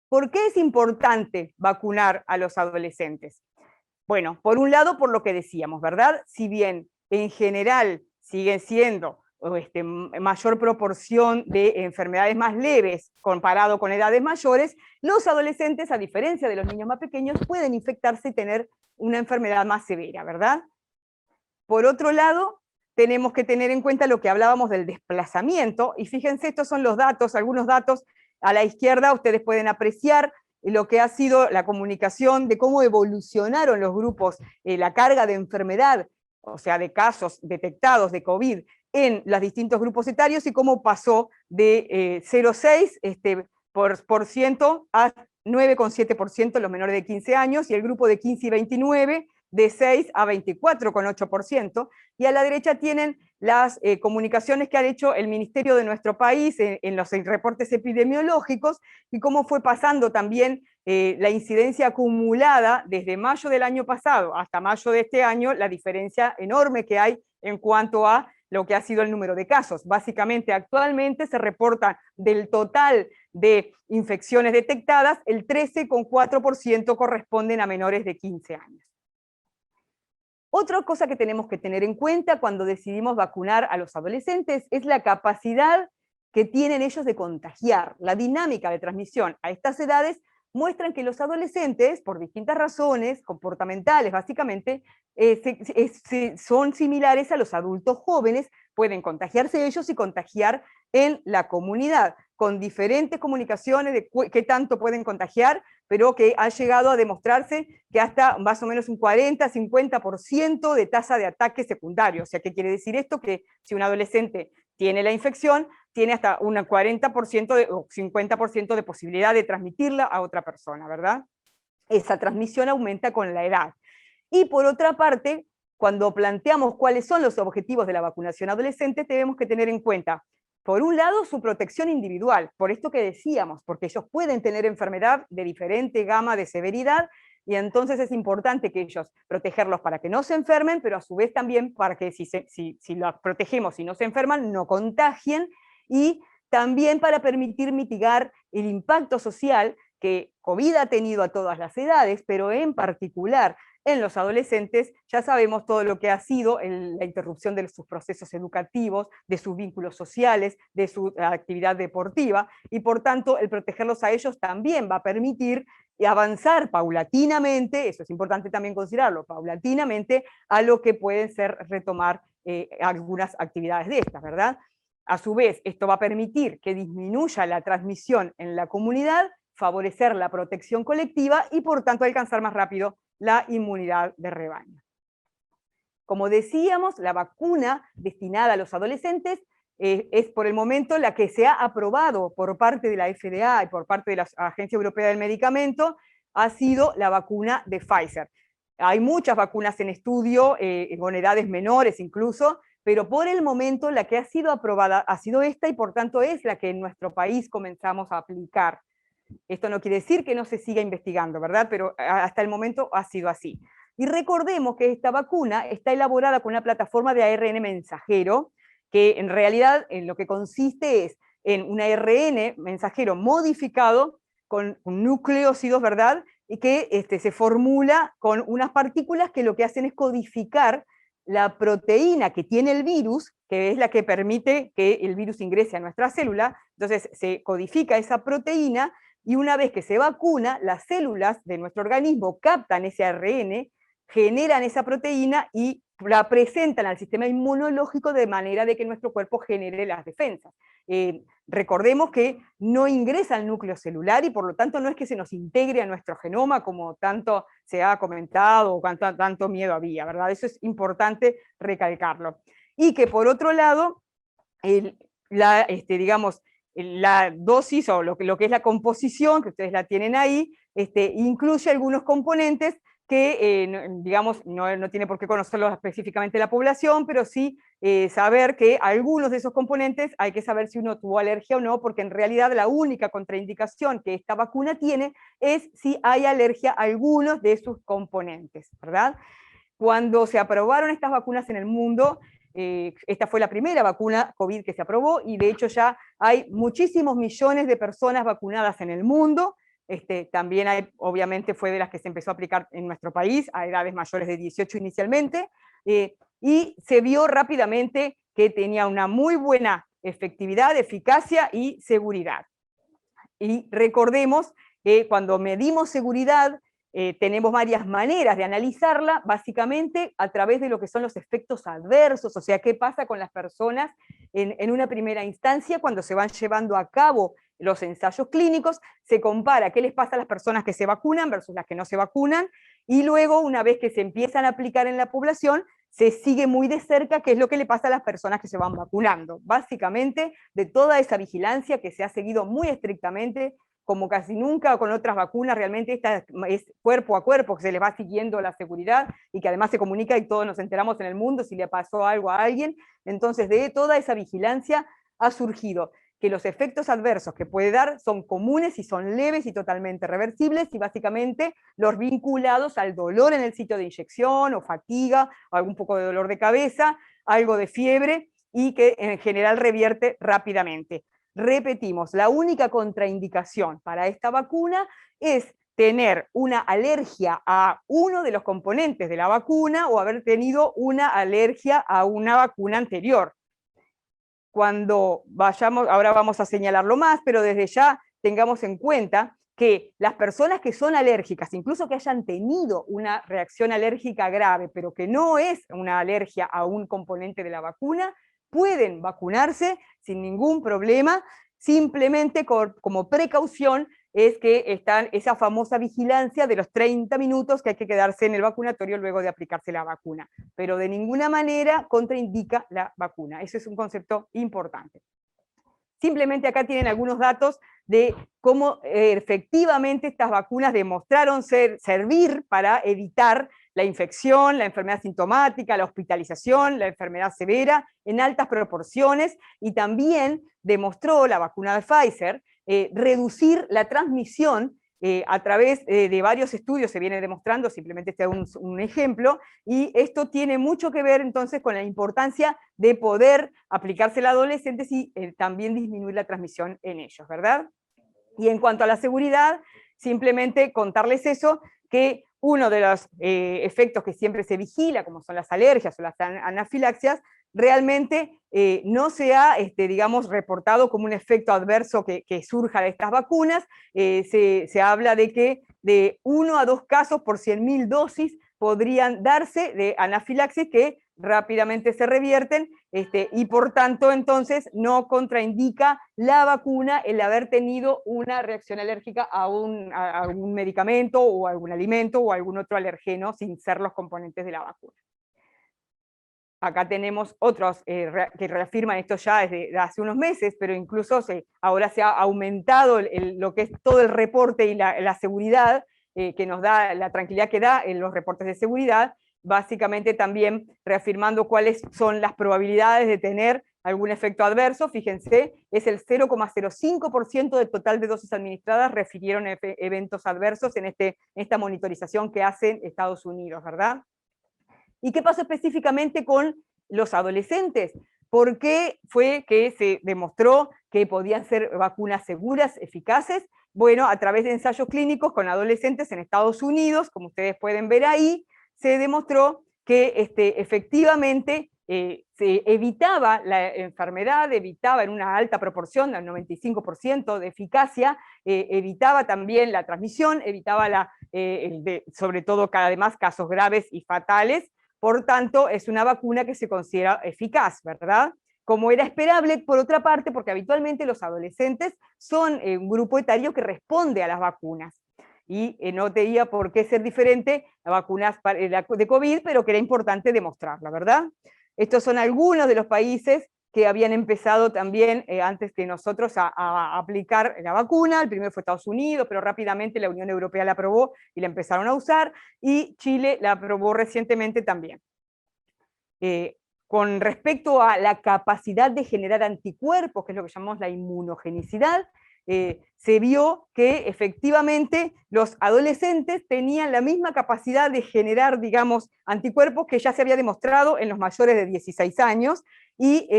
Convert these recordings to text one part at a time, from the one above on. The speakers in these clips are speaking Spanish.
¿Por qué es importante vacunar a los adolescentes? Bueno, por un lado, por lo que decíamos, ¿verdad? Si bien en general siguen siendo mayor proporción de enfermedades más leves comparado con edades mayores, los adolescentes, a diferencia de los niños más pequeños, pueden infectarse y tener una enfermedad más severa, ¿verdad? Por otro lado, tenemos que tener en cuenta lo que hablábamos del desplazamiento, y fíjense, estos son los datos, algunos datos a la izquierda, ustedes pueden apreciar lo que ha sido la comunicación de cómo evolucionaron los grupos, la carga de enfermedad, o sea, de casos detectados de COVID en los distintos grupos etarios, y cómo pasó de 0,6 por ciento a 9,7% los menores de 15 años, y el grupo de 15 y 29 de 6 a 24,8%, y a la derecha tienen las comunicaciones que ha hecho el Ministerio de nuestro país en los reportes epidemiológicos, y cómo fue pasando también la incidencia acumulada desde mayo del año pasado hasta mayo de este año, la diferencia enorme que hay en cuanto a lo que ha sido el número de casos. Básicamente, actualmente se reporta del total de infecciones detectadas, el 13,4% corresponden a menores de 15 años. Otra cosa que tenemos que tener en cuenta cuando decidimos vacunar a los adolescentes es la capacidad que tienen ellos de contagiar. La dinámica de transmisión a estas edades muestran que los adolescentes, por distintas razones comportamentales básicamente, son similares a los adultos jóvenes, pueden contagiarse ellos y contagiar en la comunidad, con diferentes comunicaciones de qué tanto pueden contagiar, pero que ha llegado a demostrarse que hasta más o menos un 40-50% de tasa de ataque secundario. O sea, ¿qué quiere decir esto? Que si un adolescente tiene la infección, tiene hasta un 40% o 50% de posibilidad de transmitirla a otra persona, ¿verdad? Esa transmisión aumenta con la edad. Y por otra parte, cuando planteamos cuáles son los objetivos de la vacunación adolescente, tenemos que tener en cuenta, por un lado, su protección individual, por esto que decíamos, porque ellos pueden tener enfermedad de diferente gama de severidad, y entonces es importante que ellos protegerlos para que no se enfermen, pero a su vez también para que si los protegemos y no se enferman, no contagien, y también para permitir mitigar el impacto social que COVID ha tenido a todas las edades, pero en particular en los adolescentes. Ya sabemos todo lo que ha sido la interrupción de sus procesos educativos, de sus vínculos sociales, de su actividad deportiva, y por tanto el protegerlos a ellos también va a permitir avanzar paulatinamente, eso es importante también considerarlo, paulatinamente a lo que pueden ser retomar algunas actividades de estas, ¿verdad? A su vez, esto va a permitir que disminuya la transmisión en la comunidad, favorecer la protección colectiva y por tanto alcanzar más rápido la inmunidad de rebaño. Como decíamos, la vacuna destinada a los adolescentes es por el momento la que se ha aprobado por parte de la FDA y por parte de la Agencia Europea del Medicamento, ha sido la vacuna de Pfizer. Hay muchas vacunas en estudio, con edades menores incluso, pero por el momento la que ha sido aprobada ha sido esta, y por tanto es la que en nuestro país comenzamos a aplicar. Esto no quiere decir que no se siga investigando, ¿verdad? Pero hasta el momento ha sido así. Y recordemos que esta vacuna está elaborada con una plataforma de ARN mensajero, que en realidad en lo que consiste es en un ARN mensajero modificado con nucleócidos, ¿verdad? Y que se formula con unas partículas que lo que hacen es codificar la proteína que tiene el virus, que es la que permite que el virus ingrese a nuestra célula. Entonces se codifica esa proteína, y una vez que se vacuna, las células de nuestro organismo captan ese ARN, generan esa proteína y la presentan al sistema inmunológico de manera de que nuestro cuerpo genere las defensas. Recordemos que no ingresa al núcleo celular, y por lo tanto no es que se nos integre a nuestro genoma como tanto se ha comentado o tanto miedo había, ¿verdad? Eso es importante recalcarlo. Y que por otro lado, digamos, la dosis o lo que es la composición, que ustedes la tienen ahí, incluye algunos componentes que, digamos, no tiene por qué conocerlos específicamente la población, pero sí saber que algunos de esos componentes hay que saber si uno tuvo alergia o no, porque en realidad la única contraindicación que esta vacuna tiene es si hay alergia a algunos de sus componentes, ¿verdad? Cuando se aprobaron estas vacunas en el mundo, esta fue la primera vacuna COVID que se aprobó, y de hecho ya hay muchísimos millones de personas vacunadas en el mundo, también obviamente fue de las que se empezó a aplicar en nuestro país, a edades mayores de 18 inicialmente, y se vio rápidamente que tenía una muy buena efectividad, eficacia y seguridad. Y recordemos que cuando medimos seguridad, tenemos varias maneras de analizarla, básicamente a través de lo que son los efectos adversos, o sea, qué pasa con las personas en una primera instancia cuando se van llevando a cabo los ensayos clínicos, se compara qué les pasa a las personas que se vacunan versus las que no se vacunan, y luego, una vez que se empiezan a aplicar en la población, se sigue muy de cerca qué es lo que le pasa a las personas que se van vacunando. Básicamente, de toda esa vigilancia que se ha seguido muy estrictamente, como casi nunca con otras vacunas, realmente esta es cuerpo a cuerpo, que se les va siguiendo la seguridad y que además se comunica y todos nos enteramos en el mundo si le pasó algo a alguien. Entonces, de toda esa vigilancia ha surgido que los efectos adversos que puede dar son comunes y son leves y totalmente reversibles, y básicamente los vinculados al dolor en el sitio de inyección, o fatiga, o algún poco de dolor de cabeza, algo de fiebre, y que en general revierte rápidamente. Repetimos, la única contraindicación para esta vacuna es tener una alergia a uno de los componentes de la vacuna o haber tenido una alergia a una vacuna anterior. Cuando vayamos, ahora vamos a señalarlo más, pero desde ya tengamos en cuenta que las personas que son alérgicas, incluso que hayan tenido una reacción alérgica grave, pero que no es una alergia a un componente de la vacuna, pueden vacunarse sin ningún problema, simplemente como precaución es que está esa famosa vigilancia de los 30 minutos que hay que quedarse en el vacunatorio luego de aplicarse la vacuna, pero de ninguna manera contraindica la vacuna. Ese es un concepto importante. Simplemente acá tienen algunos datos de cómo efectivamente estas vacunas demostraron servir para evitar la infección, la enfermedad sintomática, la hospitalización, la enfermedad severa en altas proporciones, y también demostró la vacuna de Pfizer reducir la transmisión a través de varios estudios, se viene demostrando, simplemente este es un ejemplo, y esto tiene mucho que ver entonces con la importancia de poder aplicársela a adolescentes y también disminuir la transmisión en ellos, ¿verdad? Y en cuanto a la seguridad, simplemente contarles eso, que uno de los efectos que siempre se vigila, como son las alergias o las anafilaxias, realmente no se ha, digamos, reportado como un efecto adverso que surja de estas vacunas. Se habla de que de 1 a 2 casos por 100.000 dosis podrían darse de anafilaxis que rápidamente se revierten, y por tanto entonces no contraindica la vacuna el haber tenido una reacción alérgica a algún medicamento o algún alimento o algún otro alergeno sin ser los componentes de la vacuna. Acá tenemos otros que reafirman esto ya desde hace unos meses, pero incluso ahora se ha aumentado lo que es todo el reporte y la seguridad que nos da, la tranquilidad que da en los reportes de seguridad, básicamente también reafirmando cuáles son las probabilidades de tener algún efecto adverso. Fíjense, es el 0,05% del total de dosis administradas refirieron eventos adversos en esta monitorización que hacen Estados Unidos, ¿verdad? ¿Y qué pasó específicamente con los adolescentes? ¿Por qué fue que se demostró que podían ser vacunas seguras, eficaces? Bueno, a través de ensayos clínicos con adolescentes en Estados Unidos, como ustedes pueden ver ahí, se demostró que efectivamente se evitaba la enfermedad, evitaba en una alta proporción, al 95% de eficacia, evitaba también la transmisión, evitaba sobre todo además casos graves y fatales. Por tanto, es una vacuna que se considera eficaz, ¿verdad? Como era esperable, por otra parte, porque habitualmente los adolescentes son un grupo etario que responde a las vacunas. Y no tenía por qué ser diferente a vacunas de COVID, pero que era importante demostrarla, ¿verdad? Estos son algunos de los países que habían empezado también antes que nosotros a aplicar la vacuna. El primero fue Estados Unidos, pero rápidamente la Unión Europea la aprobó y la empezaron a usar, y Chile la aprobó recientemente también. Con respecto a la capacidad de generar anticuerpos, que es lo que llamamos la inmunogenicidad, se vio que efectivamente los adolescentes tenían la misma capacidad de generar, digamos, anticuerpos que ya se había demostrado en los mayores de 16 años, y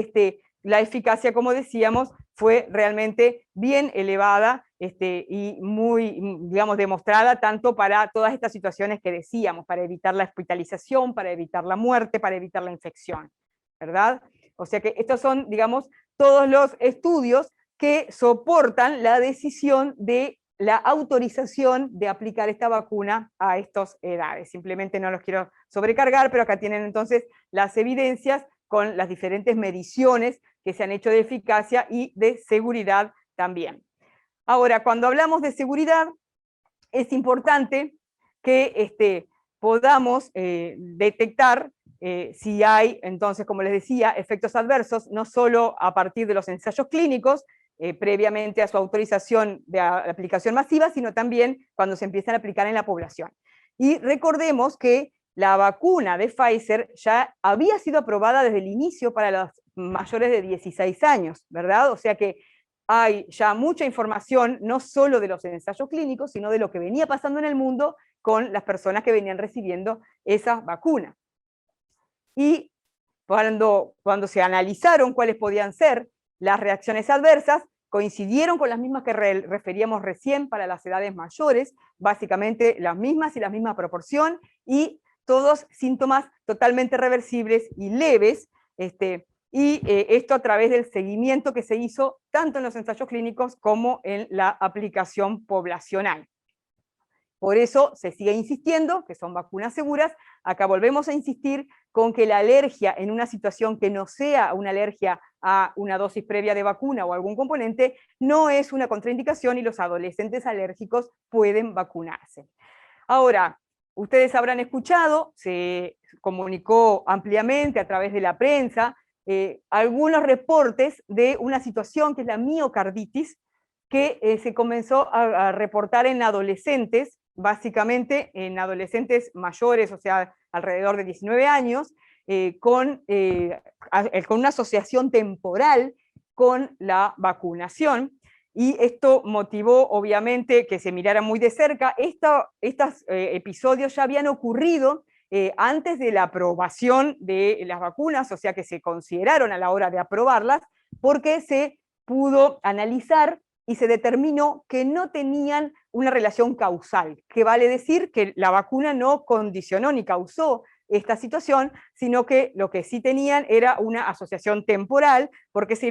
la eficacia, como decíamos, fue realmente bien elevada y muy, digamos, demostrada tanto para todas estas situaciones que decíamos, para evitar la hospitalización, para evitar la muerte, para evitar la infección, ¿verdad? O sea que estos son, digamos, todos los estudios que soportan la decisión de la autorización de aplicar esta vacuna a estas edades. Simplemente no los quiero sobrecargar, pero acá tienen entonces las evidencias con las diferentes mediciones que se han hecho de eficacia y de seguridad también. Ahora, cuando hablamos de seguridad, es importante que podamos detectar si hay, entonces, como les decía, efectos adversos, no solo a partir de los ensayos clínicos, previamente a su autorización de aplicación masiva, sino también cuando se empiezan a aplicar en la población. Y recordemos que la vacuna de Pfizer ya había sido aprobada desde el inicio para los mayores de 16 años, ¿verdad? O sea que hay ya mucha información, no solo de los ensayos clínicos, sino de lo que venía pasando en el mundo con las personas que venían recibiendo esa vacuna. Y cuando se analizaron cuáles podían ser las reacciones adversas, coincidieron con las mismas que referíamos recién para las edades mayores, básicamente las mismas y la misma proporción, y todos síntomas totalmente reversibles y leves, esto a través del seguimiento que se hizo tanto en los ensayos clínicos como en la aplicación poblacional. Por eso se sigue insistiendo que son vacunas seguras. Acá volvemos a insistir con que la alergia en una situación que no sea una alergia a una dosis previa de vacuna o algún componente, no es una contraindicación y los adolescentes alérgicos pueden vacunarse. Ahora, ustedes habrán escuchado, se comunicó ampliamente a través de la prensa, algunos reportes de una situación que es la miocarditis, que se comenzó a reportar en adolescentes, básicamente en adolescentes mayores, o sea, alrededor de 19 años, con una asociación temporal con la vacunación, y esto motivó obviamente que se mirara muy de cerca. Estos episodios ya habían ocurrido antes de la aprobación de las vacunas, o sea que se consideraron a la hora de aprobarlas, porque se pudo analizar y se determinó que no tenían una relación causal, que vale decir que la vacuna no condicionó ni causó esta situación, sino que lo que sí tenían era una asociación temporal, porque se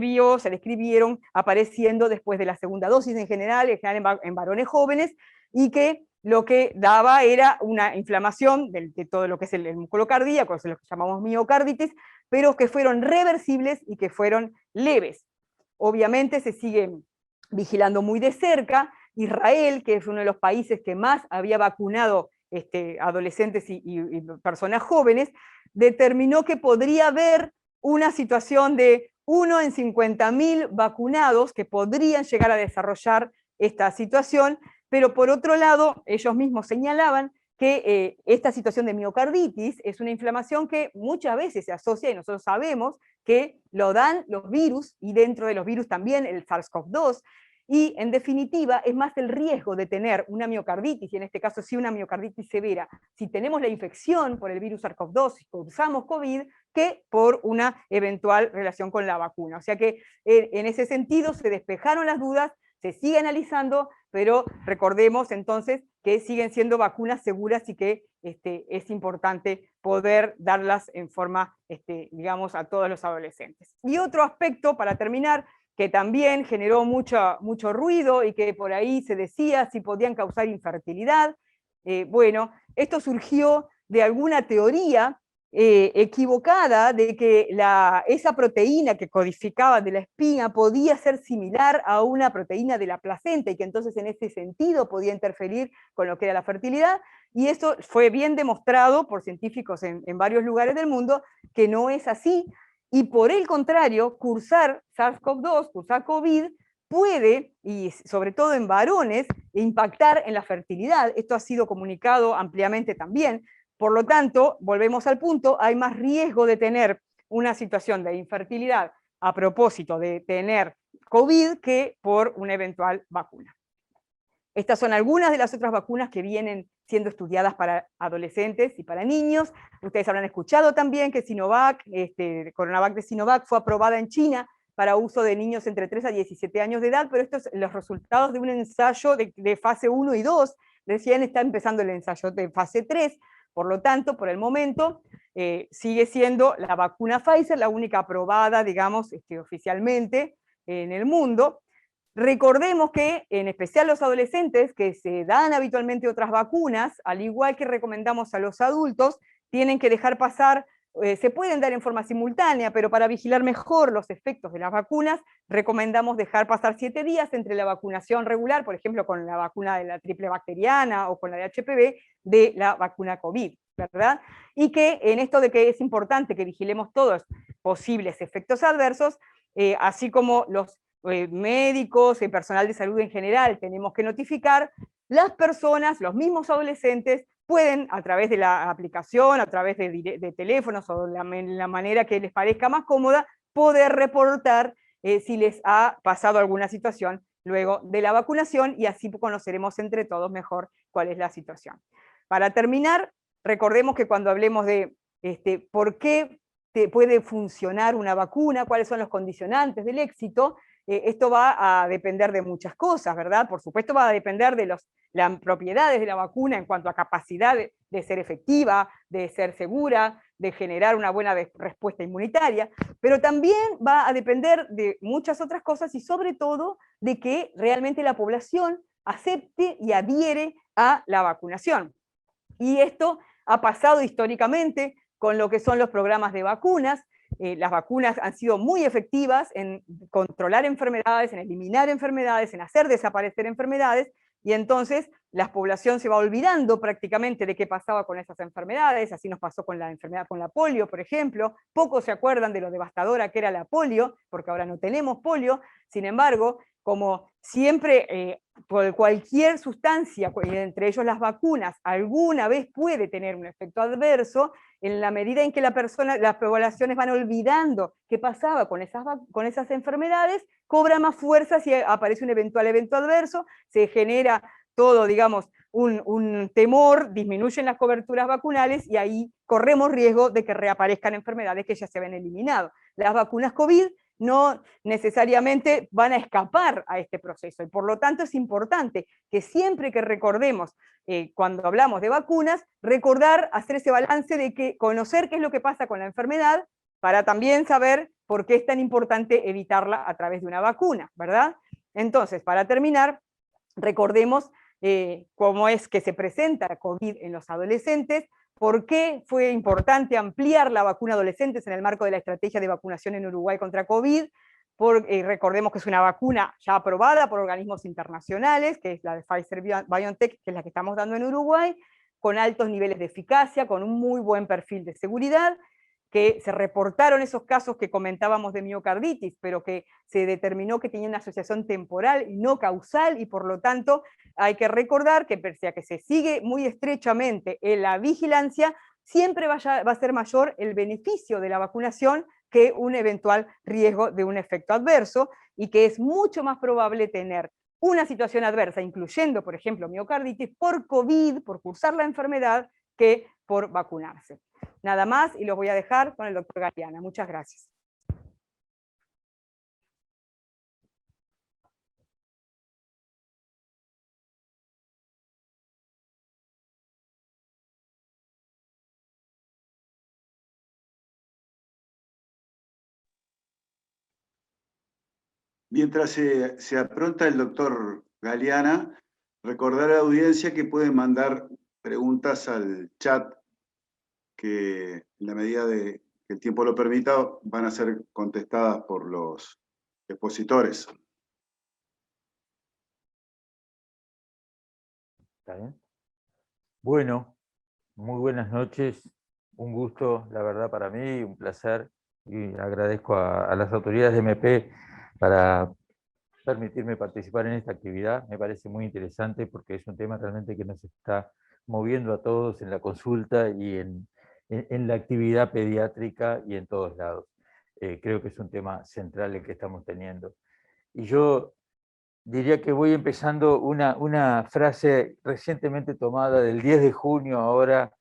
describieron apareciendo después de la segunda dosis en general en varones jóvenes, y que lo que daba era una inflamación de todo lo que es el músculo cardíaco, es lo que llamamos miocarditis, pero que fueron reversibles y que fueron leves. Obviamente se siguen vigilando muy de cerca. Israel, que es uno de los países que más había vacunado adolescentes y personas jóvenes, determinó que podría haber una situación de 1 en 50.000 vacunados que podrían llegar a desarrollar esta situación, pero por otro lado, ellos mismos señalaban que esta situación de miocarditis es una inflamación que muchas veces se asocia, y nosotros sabemos que lo dan los virus, y dentro de los virus también el SARS-CoV-2, y en definitiva es más el riesgo de tener una miocarditis, y en este caso sí una miocarditis severa, si tenemos la infección por el virus SARS-CoV-2, si usamos COVID, que por una eventual relación con la vacuna. O sea que en ese sentido se despejaron las dudas, se sigue analizando, pero recordemos entonces que siguen siendo vacunas seguras y que es importante poder darlas en forma, digamos, a todos los adolescentes. Y otro aspecto, para terminar, que también generó mucho ruido y que por ahí se decía si podían causar infertilidad. Bueno, esto surgió de alguna teoría equivocada de que esa proteína que codificaba de la espina podía ser similar a una proteína de la placenta, y que entonces en ese sentido podía interferir con lo que era la fertilidad, y eso fue bien demostrado por científicos en varios lugares del mundo que no es así, y por el contrario, cursar SARS-CoV-2, cursar COVID, puede, y sobre todo en varones, impactar en la fertilidad. Esto ha sido comunicado ampliamente también. Por lo tanto, volvemos al punto, hay más riesgo de tener una situación de infertilidad a propósito de tener COVID que por una eventual vacuna. Estas son algunas de las otras vacunas que vienen siendo estudiadas para adolescentes y para niños. Ustedes habrán escuchado también que Sinovac, Coronavac de Sinovac fue aprobada en China para uso de niños entre 3 a 17 años de edad, pero estos son los resultados de un ensayo de fase 1 y 2, recién está empezando el ensayo de fase 3, por lo tanto, por el momento, sigue siendo la vacuna Pfizer la única aprobada, digamos, oficialmente en el mundo. Recordemos que, en especial los adolescentes, que se dan habitualmente otras vacunas, al igual que recomendamos a los adultos, tienen que dejar pasar, se pueden dar en forma simultánea, pero para vigilar mejor los efectos de las vacunas, recomendamos dejar pasar 7 días entre la vacunación regular, por ejemplo, con la vacuna de la triple bacteriana o con la de HPV, de la vacuna COVID, ¿verdad? Y que en esto de que es importante que vigilemos todos posibles efectos adversos, así como los médicos y personal de salud en general tenemos que notificar, las personas, los mismos adolescentes, pueden, a través de la aplicación, a través de teléfonos o la manera que les parezca más cómoda, poder reportar si les ha pasado alguna situación luego de la vacunación, y así conoceremos entre todos mejor cuál es la situación. Para terminar, recordemos que cuando hablemos de por qué puede funcionar una vacuna, cuáles son los condicionantes del éxito, esto va a depender de muchas cosas, ¿verdad? Por supuesto va a depender de las propiedades de la vacuna en cuanto a capacidad de ser efectiva, de ser segura, de generar una buena respuesta inmunitaria, pero también va a depender de muchas otras cosas y sobre todo de que realmente la población acepte y adhiere a la vacunación. Y esto ha pasado históricamente con lo que son los programas de vacunas. Las vacunas han sido muy efectivas en controlar enfermedades, en eliminar enfermedades, en hacer desaparecer enfermedades, y entonces la población se va olvidando prácticamente de qué pasaba con esas enfermedades. Así nos pasó con la enfermedad, con la polio, por ejemplo. Pocos se acuerdan de lo devastadora que era la polio, porque ahora no tenemos polio. Sin embargo, como siempre, por cualquier sustancia, entre ellos las vacunas, alguna vez puede tener un efecto adverso, en la medida en que las poblaciones van olvidando qué pasaba con esas enfermedades, cobra más fuerza si aparece un eventual evento adverso, se genera todo, digamos, un temor, disminuyen las coberturas vacunales, y ahí corremos riesgo de que reaparezcan enfermedades que ya se habían eliminado. Las vacunas COVID no necesariamente van a escapar a este proceso, y por lo tanto es importante que siempre que recordemos, cuando hablamos de vacunas, recordar, hacer ese balance de que conocer qué es lo que pasa con la enfermedad, para también saber por qué es tan importante evitarla a través de una vacuna, ¿verdad? Entonces, para terminar, recordemos cómo es que se presenta COVID en los adolescentes, por qué fue importante ampliar la vacuna a adolescentes en el marco de la estrategia de vacunación en Uruguay contra COVID. Recordemos que es una vacuna ya aprobada por organismos internacionales, que es la de Pfizer-BioNTech, que es la que estamos dando en Uruguay, con altos niveles de eficacia, con un muy buen perfil de seguridad, que se reportaron esos casos que comentábamos de miocarditis, pero que se determinó que tenía una asociación temporal y no causal, y por lo tanto hay que recordar que pese a que se sigue muy estrechamente en la vigilancia, siempre va a ser mayor el beneficio de la vacunación que un eventual riesgo de un efecto adverso, y que es mucho más probable tener una situación adversa, incluyendo, por ejemplo, miocarditis, por COVID, por cursar la enfermedad, que por vacunarse. Nada más, y los voy a dejar con el doctor Galeana. Muchas gracias. Mientras se apronta el doctor Galeana, recordar a la audiencia que pueden mandar preguntas al chat, que en la medida de que el tiempo lo permita van a ser contestadas por los expositores. ¿Está bien? Bueno, muy buenas noches. Un gusto, la verdad, para mí, un placer, y agradezco a las autoridades de MP para permitirme participar en esta actividad. Me parece muy interesante porque es un tema realmente que nos está moviendo a todos en la consulta y en la actividad pediátrica y en todos lados. Creo que es un tema central el que estamos teniendo. Y yo diría que voy empezando una frase recientemente tomada del 10 de junio, ahora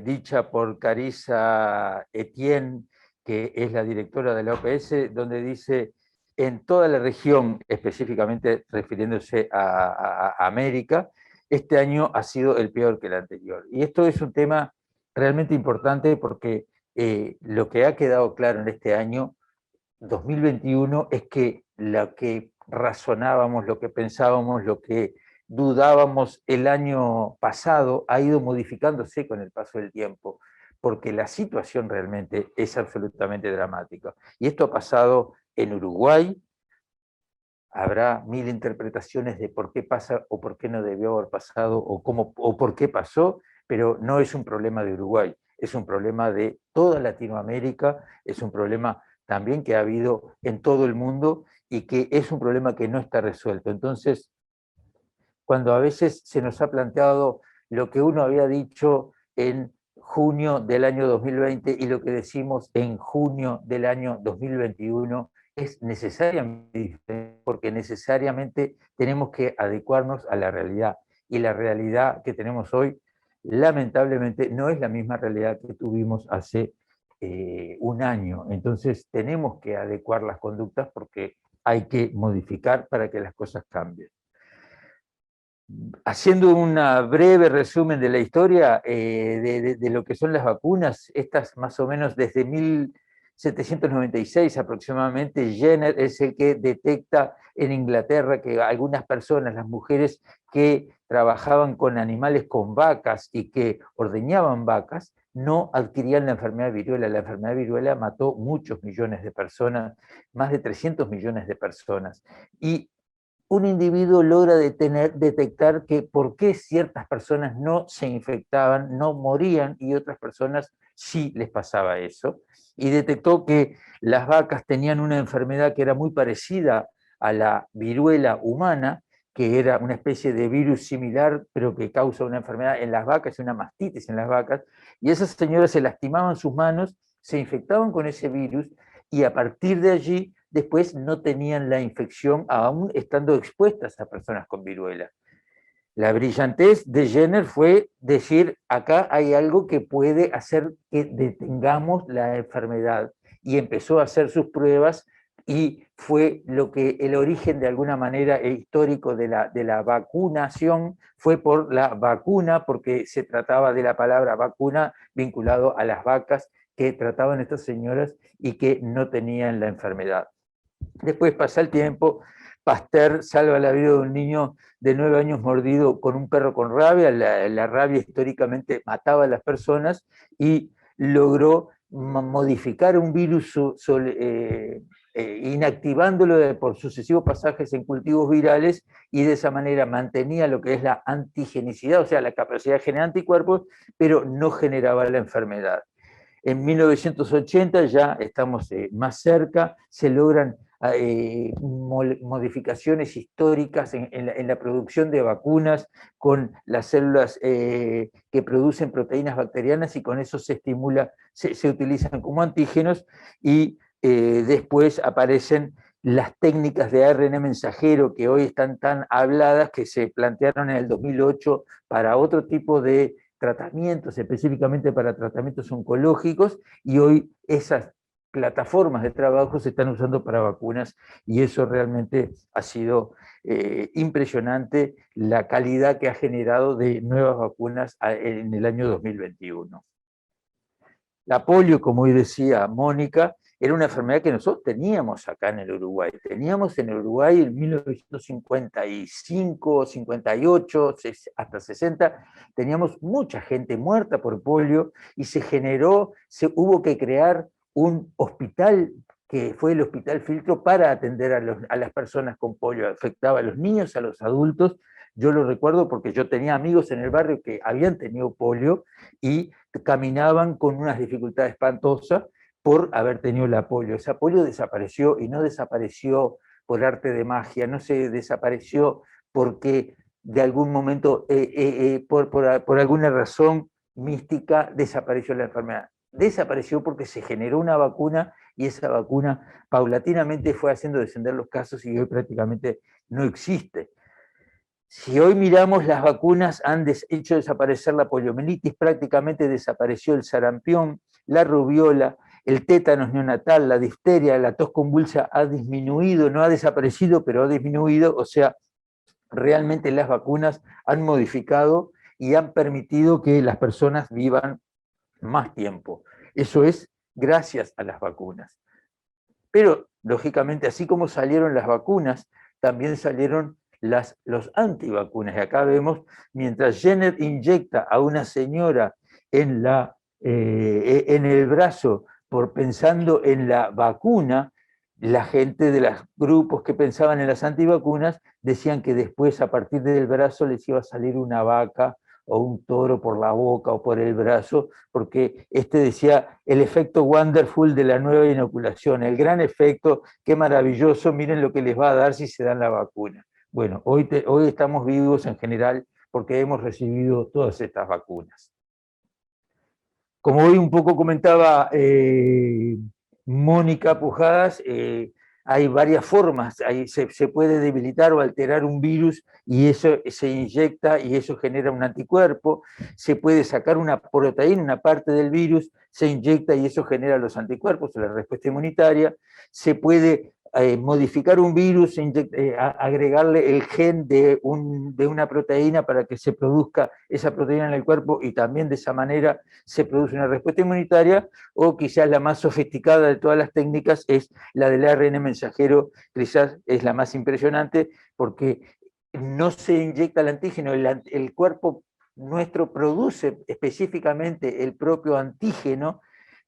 dicha por Carissa Etienne, que es la directora de la OPS, donde dice, en toda la región, específicamente refiriéndose a América, este año ha sido el peor que el anterior. Y esto es un tema realmente importante porque lo que ha quedado claro en este año 2021 es que lo que razonábamos, lo que pensábamos, lo que dudábamos el año pasado ha ido modificándose con el paso del tiempo, porque la situación realmente es absolutamente dramática. Y esto ha pasado en Uruguay, habrá mil interpretaciones de por qué pasa o por qué no debió haber pasado o, cómo, o por qué pasó, pero no es un problema de Uruguay, es un problema de toda Latinoamérica, es un problema también que ha habido en todo el mundo y que es un problema que no está resuelto. Entonces, cuando a veces se nos ha planteado lo que uno había dicho en junio del año 2020 y lo que decimos en junio del año 2021, es necesariamente diferente, porque necesariamente tenemos que adecuarnos a la realidad. Y la realidad que tenemos hoy, lamentablemente, no es la misma realidad que tuvimos hace un año. Entonces tenemos que adecuar las conductas porque hay que modificar para que las cosas cambien. Haciendo un breve resumen de la historia de lo que son las vacunas, estas más o menos desde 1796 aproximadamente, Jenner es el que detecta en Inglaterra que algunas personas, las mujeres que trabajaban con animales, con vacas y que ordeñaban vacas, no adquirían la enfermedad de viruela. La enfermedad de viruela mató muchos millones de personas, más de 300 millones de personas. Y un individuo logra detectar que por qué ciertas personas no se infectaban, no morían y otras personas sí les pasaba eso. Y detectó que las vacas tenían una enfermedad que era muy parecida a la viruela humana, que era una especie de virus similar, pero que causa una enfermedad en las vacas, una mastitis en las vacas, y esas señoras se lastimaban sus manos, se infectaban con ese virus, y a partir de allí después no tenían la infección aún estando expuestas a personas con viruela. La brillantez de Jenner fue decir, acá hay algo que puede hacer que detengamos la enfermedad, y empezó a hacer sus pruebas y fue lo que el origen de alguna manera histórico de la vacunación fue por la vacuna, porque se trataba de la palabra vacuna vinculado a las vacas que trataban estas señoras y que no tenían la enfermedad. Después pasa el tiempo, Pasteur salva la vida de un niño de 9 años mordido con un perro con rabia. La rabia históricamente mataba a las personas y logró modificar un virus inactivándolo por sucesivos pasajes en cultivos virales, y de esa manera mantenía lo que es la antigenicidad, o sea, la capacidad de generar anticuerpos, pero no generaba la enfermedad. En 1980, ya estamos más cerca, se logran modificaciones históricas en la producción de vacunas con las células que producen proteínas bacterianas, y con eso se estimula, se utilizan como antígenos, y después aparecen las técnicas de ARN mensajero que hoy están tan habladas, que se plantearon en el 2008 para otro tipo de tratamientos, específicamente para tratamientos oncológicos, y hoy esas plataformas de trabajo se están usando para vacunas, y eso realmente ha sido impresionante, la calidad que ha generado de nuevas vacunas en el año 2021. La polio, como hoy decía Mónica, era una enfermedad que nosotros teníamos acá en el Uruguay. Teníamos en el Uruguay en 1955, 58, hasta 60, teníamos mucha gente muerta por polio, y se hubo que crear un hospital que fue el Hospital Filtro para atender a las personas con polio. Afectaba a los niños, a los adultos. Yo lo recuerdo porque yo tenía amigos en el barrio que habían tenido polio y caminaban con unas dificultades espantosas por haber tenido la polio. Esa polio desapareció, y no desapareció por arte de magia, no se desapareció porque de algún momento, por alguna razón mística, desapareció la enfermedad. Desapareció porque se generó una vacuna, y esa vacuna paulatinamente fue haciendo descender los casos, y hoy prácticamente no existe. Si hoy miramos, las vacunas han hecho desaparecer la poliomielitis, prácticamente desapareció el sarampión, la rubiola, el tétanos neonatal, la difteria, la tos convulsa ha disminuido, no ha desaparecido, pero ha disminuido, o sea, realmente las vacunas han modificado y han permitido que las personas vivan más tiempo. Eso es gracias a las vacunas. Pero, lógicamente, así como salieron las vacunas, también salieron los antivacunas. Y acá vemos, mientras Jenner inyecta a una señora en el brazo pensando en la vacuna, la gente de los grupos que pensaban en las antivacunas decían que después, a partir del brazo, les iba a salir una vaca o un toro por la boca o por el brazo, porque decía el efecto wonderful de la nueva inoculación, el gran efecto, qué maravilloso, miren lo que les va a dar si se dan la vacuna. Bueno, hoy estamos vivos en general porque hemos recibido todas estas vacunas. Como hoy un poco comentaba Mónica Pujadas, hay varias formas, se puede debilitar o alterar un virus y eso se inyecta y eso genera un anticuerpo, se puede sacar una proteína, una parte del virus, se inyecta y eso genera los anticuerpos, la respuesta inmunitaria, se puede modificar un virus, agregarle el gen de una proteína para que se produzca esa proteína en el cuerpo y también de esa manera se produce una respuesta inmunitaria, o quizás la más sofisticada de todas las técnicas es la del ARN mensajero, quizás es la más impresionante porque no se inyecta el antígeno, el cuerpo nuestro produce específicamente el propio antígeno,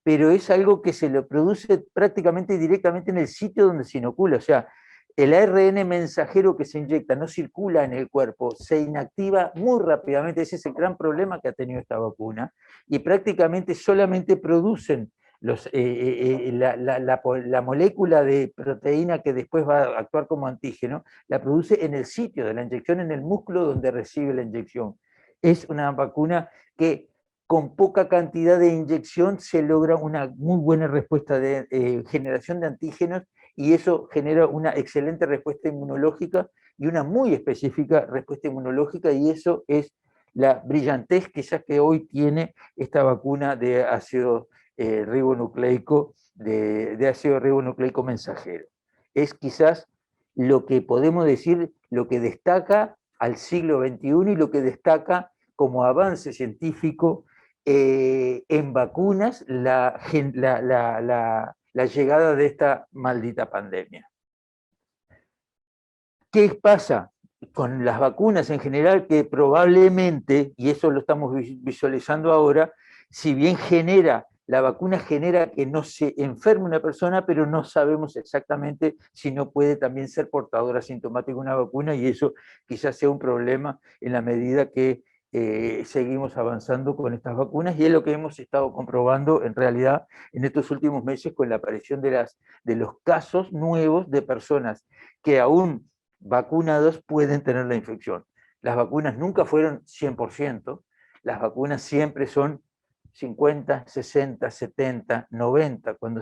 pero es algo que se lo produce prácticamente directamente en el sitio donde se inocula, o sea, el ARN mensajero que se inyecta no circula en el cuerpo, se inactiva muy rápidamente, ese es el gran problema que ha tenido esta vacuna, y prácticamente solamente producen la molécula de proteína que después va a actuar como antígeno, la produce en el sitio de la inyección, en el músculo donde recibe la inyección. Es una vacuna que con poca cantidad de inyección se logra una muy buena respuesta de generación de antígenos y eso genera una excelente respuesta inmunológica y una muy específica respuesta inmunológica, y eso es la brillantez quizás que hoy tiene esta vacuna de ácido ribonucleico, de ácido ribonucleico mensajero. Es quizás lo que podemos decir, lo que destaca al siglo XXI y lo que destaca como avance científico en vacunas la llegada de esta maldita pandemia. ¿Qué pasa con las vacunas en general? Que probablemente, y eso lo estamos visualizando ahora, si bien la vacuna genera que no se enferme una persona, pero no sabemos exactamente si no puede también ser portadora asintomática una vacuna, y eso quizás sea un problema en la medida que seguimos avanzando con estas vacunas, y es lo que hemos estado comprobando en realidad en estos últimos meses con la aparición de los casos nuevos de personas que aún vacunados pueden tener la infección. Las vacunas nunca fueron 100%, las vacunas siempre son 50, 60, 70, 90. Cuando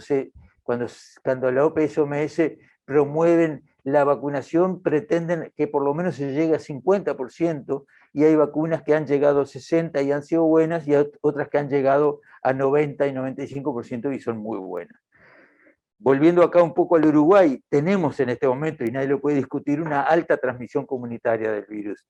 la OPS-OMS promueven la vacunación, pretenden que por lo menos se llegue a 50%, y hay vacunas que han llegado a 60 y han sido buenas, y otras que han llegado a 90 y 95% y son muy buenas. Volviendo acá un poco al Uruguay, tenemos en este momento, y nadie lo puede discutir, una alta transmisión comunitaria del virus.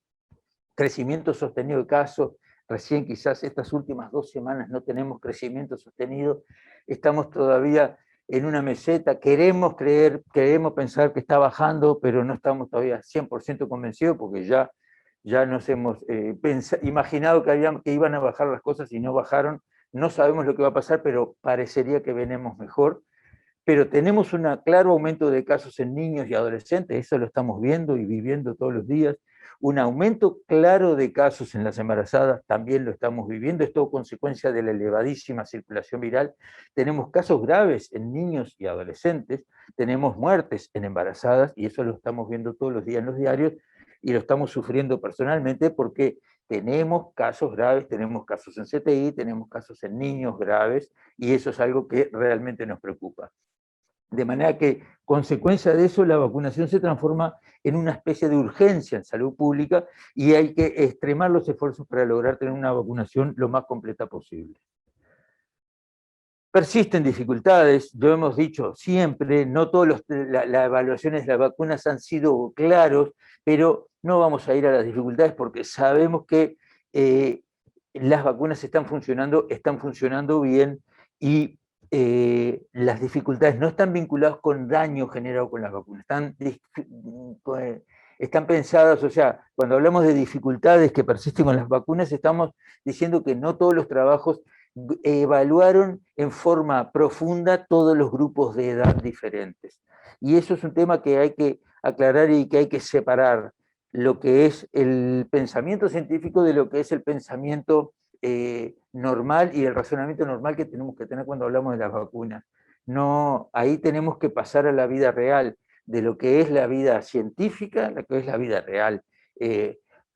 Crecimiento sostenido de casos, recién quizás estas últimas 2 semanas no tenemos crecimiento sostenido, estamos todavía en una meseta, queremos pensar que está bajando, pero no estamos todavía 100% convencidos porque ya nos hemos imaginado que iban a bajar las cosas y no bajaron, no sabemos lo que va a pasar, pero parecería que venimos mejor. Pero tenemos un claro aumento de casos en niños y adolescentes, eso lo estamos viendo y viviendo todos los días. Un aumento claro de casos en las embarazadas, también lo estamos viviendo, es todo consecuencia de la elevadísima circulación viral. Tenemos casos graves en niños y adolescentes, tenemos muertes en embarazadas, y eso lo estamos viendo todos los días en los diarios, y lo estamos sufriendo personalmente porque tenemos casos graves, tenemos casos en CTI, tenemos casos en niños graves, y eso es algo que realmente nos preocupa. De manera que, consecuencia de eso, la vacunación se transforma en una especie de urgencia en salud pública y hay que extremar los esfuerzos para lograr tener una vacunación lo más completa posible. Persisten dificultades, lo hemos dicho siempre, no todas las evaluaciones de las vacunas han sido claros, pero no vamos a ir a las dificultades porque sabemos que las vacunas están funcionando bien y las dificultades no están vinculadas con daño generado con las vacunas, están pensadas, o sea, cuando hablamos de dificultades que persisten con las vacunas, estamos diciendo que no todos los trabajos evaluaron en forma profunda todos los grupos de edad diferentes. Y eso es un tema que hay que aclarar y que hay que separar lo que es el pensamiento científico de lo que es el pensamiento normal y el razonamiento normal que tenemos que tener cuando hablamos de las vacunas. No, ahí tenemos que pasar a la vida real, de lo que es la vida científica, lo que es la vida real.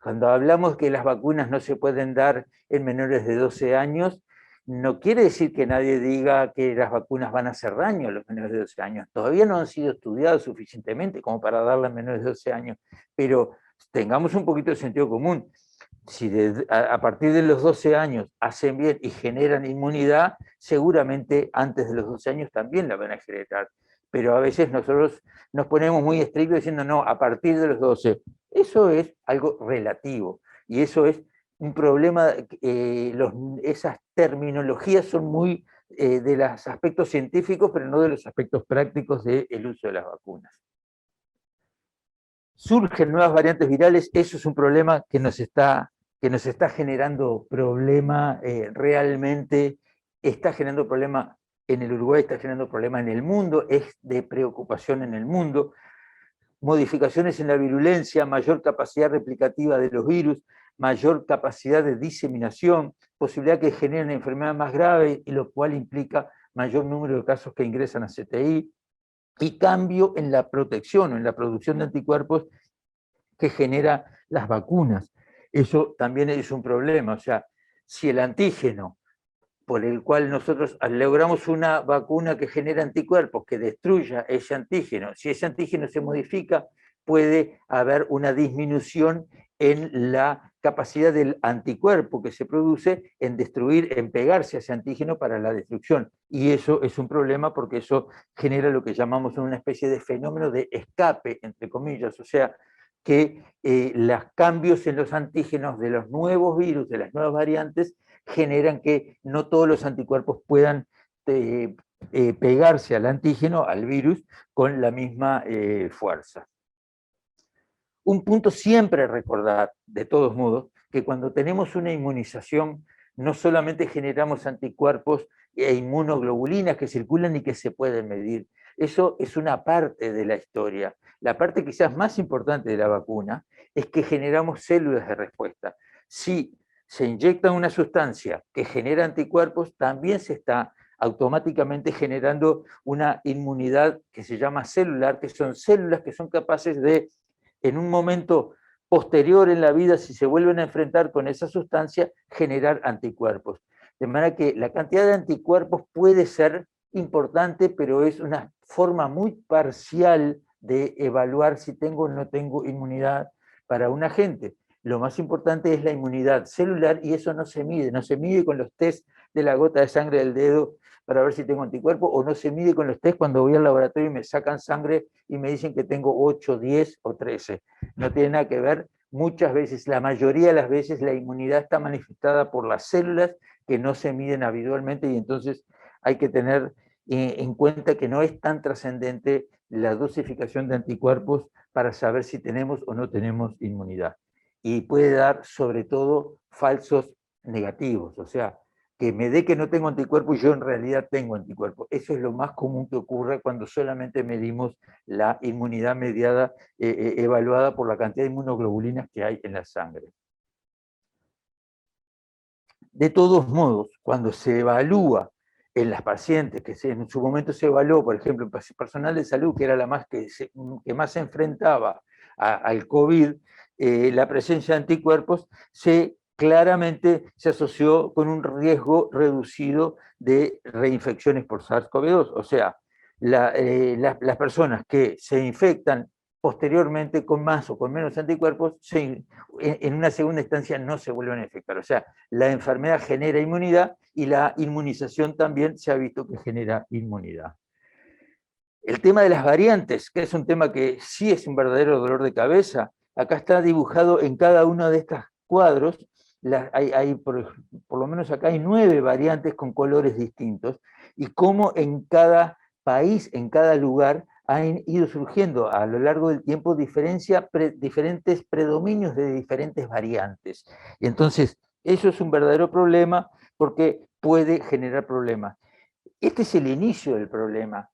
Cuando hablamos que las vacunas no se pueden dar en menores de 12 años, no quiere decir que nadie diga que las vacunas van a hacer daño a los menores de 12 años. Todavía no han sido estudiados suficientemente como para darlas a menores de 12 años, pero tengamos un poquito de sentido común. Si a partir de los 12 años hacen bien y generan inmunidad, seguramente antes de los 12 años también la van a generar. Pero a veces nosotros nos ponemos muy estrictos diciendo, no, a partir de los 12. Eso es algo relativo y eso es un problema, esas terminologías son muy de los aspectos científicos, pero no de los aspectos prácticos del uso de las vacunas. Surgen nuevas variantes virales, eso es un problema que nos está generando problema realmente, está generando problema en el Uruguay, está generando problema en el mundo, es de preocupación en el mundo. Modificaciones en la virulencia, mayor capacidad replicativa de los virus, mayor capacidad de diseminación, posibilidad que generen enfermedades más graves, y lo cual implica mayor número de casos que ingresan a CTI, y cambio en la protección o en la producción de anticuerpos que genera las vacunas. Eso también es un problema, o sea, si el antígeno por el cual nosotros logramos una vacuna que genera anticuerpos, que destruya ese antígeno, si ese antígeno se modifica, puede haber una disminución en la capacidad del anticuerpo que se produce en destruir, en pegarse a ese antígeno para la destrucción. Y eso es un problema porque eso genera lo que llamamos una especie de fenómeno de escape, entre comillas, o sea, que los cambios en los antígenos de los nuevos virus, de las nuevas variantes, generan que no todos los anticuerpos puedan pegarse al antígeno, al virus, con la misma fuerza. Un punto siempre a recordar, de todos modos, que cuando tenemos una inmunización, no solamente generamos anticuerpos e inmunoglobulinas que circulan y que se pueden medir. Eso es una parte de la historia. La parte quizás más importante de la vacuna es que generamos células de respuesta. Si se inyecta una sustancia que genera anticuerpos, también se está automáticamente generando una inmunidad que se llama celular, que son células que son capaces de, en un momento posterior en la vida, si se vuelven a enfrentar con esa sustancia, generar anticuerpos. De manera que la cantidad de anticuerpos puede ser importante, pero es una forma muy parcial de evaluar si tengo o no tengo inmunidad para un agente. Lo más importante es la inmunidad celular y eso no se mide con los test de la gota de sangre del dedo para ver si tengo anticuerpos, o no se mide con los test cuando voy al laboratorio y me sacan sangre y me dicen que tengo 8, 10 o 13. No tiene nada que ver. Muchas veces, la mayoría de las veces, la inmunidad está manifestada por las células que no se miden habitualmente, y entonces hay que tener en cuenta que no es tan trascendente la dosificación de anticuerpos para saber si tenemos o no tenemos inmunidad. Y puede dar, sobre todo, falsos negativos, o sea, que me dé que no tengo anticuerpos y yo en realidad tengo anticuerpos. Eso es lo más común que ocurre cuando solamente medimos la inmunidad mediada, evaluada por la cantidad de inmunoglobulinas que hay en la sangre. De todos modos, cuando se evalúa en las pacientes, que en su momento se evaluó, por ejemplo, en personal de salud, que era la más que más se enfrentaba al COVID, la presencia de anticuerpos claramente se asoció con un riesgo reducido de reinfecciones por SARS-CoV-2. O sea, las personas que se infectan posteriormente, con más o con menos anticuerpos, en una segunda instancia no se vuelven a infectar. O sea, la enfermedad genera inmunidad y la inmunización también se ha visto que genera inmunidad. El tema de las variantes, que es un tema que sí es un verdadero dolor de cabeza, acá está dibujado en cada uno de estos cuadros, por lo menos acá hay 9 variantes con colores distintos, y cómo en cada país, en cada lugar, han ido surgiendo a lo largo del tiempo diferentes predominios de diferentes variantes. Y entonces, eso es un verdadero problema porque puede generar problemas. Este es el inicio del problema.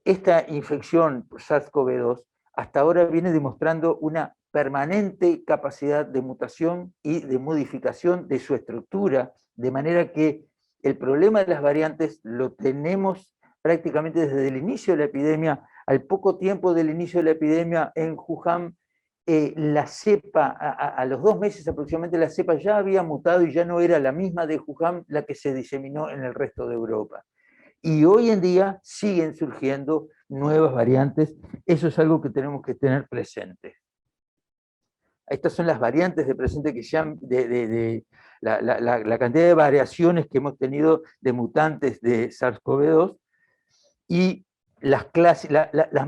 Esta infección por SARS-CoV-2 hasta ahora viene demostrando una permanente capacidad de mutación y de modificación de su estructura, de manera que el problema de las variantes lo tenemos prácticamente desde el inicio de la epidemia. Al poco tiempo del inicio de la epidemia en Wuhan, la cepa, a los 2 meses aproximadamente, la cepa ya había mutado y ya no era la misma de Wuhan la que se diseminó en el resto de Europa. Y hoy en día siguen surgiendo nuevas variantes. Eso es algo que tenemos que tener presente. Estas son las variantes de presente que ya, la cantidad de variaciones que hemos tenido de mutantes de SARS-CoV-2, y las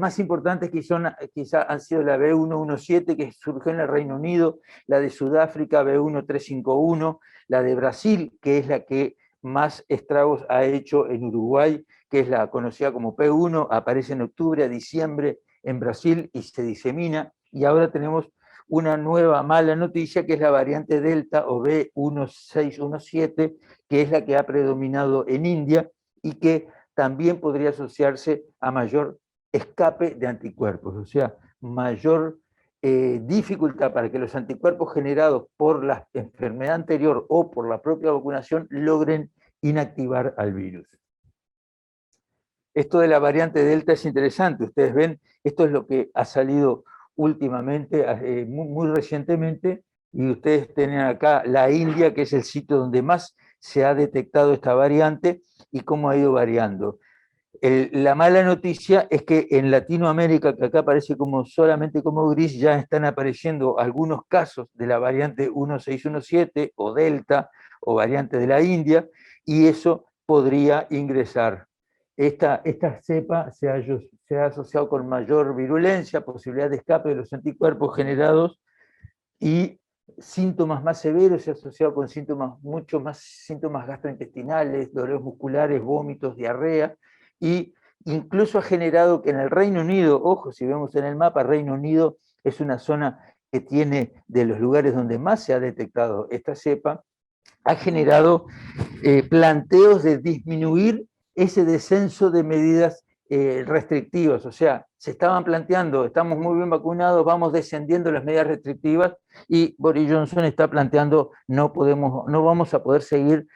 más importantes quizá han sido la B117, que surgió en el Reino Unido, la de Sudáfrica, B1351, la de Brasil, que es la que más estragos ha hecho en Uruguay, que es la conocida como P1, aparece en octubre a diciembre en Brasil y se disemina, y ahora tenemos una nueva mala noticia, que es la variante Delta o B1617, que es la que ha predominado en India y que también podría asociarse a mayor escape de anticuerpos, o sea, mayor dificultad para que los anticuerpos generados por la enfermedad anterior o por la propia vacunación logren inactivar al virus. Esto de la variante Delta es interesante. Ustedes ven, esto es lo que ha salido últimamente, muy recientemente, y ustedes tienen acá la India, que es el sitio donde más se ha detectado esta variante y cómo ha ido variando. La mala noticia es que en Latinoamérica, que acá aparece solamente como gris, ya están apareciendo algunos casos de la variante 1617 o Delta o variante de la India, y eso podría ingresar. Esta cepa se ha asociado con mayor virulencia, posibilidad de escape de los anticuerpos generados y síntomas más severos, se ha asociado con mucho más síntomas gastrointestinales, dolores musculares, vómitos, diarrea, y incluso ha generado que en el Reino Unido, ojo, si vemos en el mapa, Reino Unido es una zona que tiene de los lugares donde más se ha detectado esta cepa, ha generado planteos de disminuir ese descenso de medidas restrictivas, o sea, se estaban planteando, estamos muy bien vacunados, vamos descendiendo las medidas restrictivas, y Boris Johnson está planteando, no vamos a poder seguir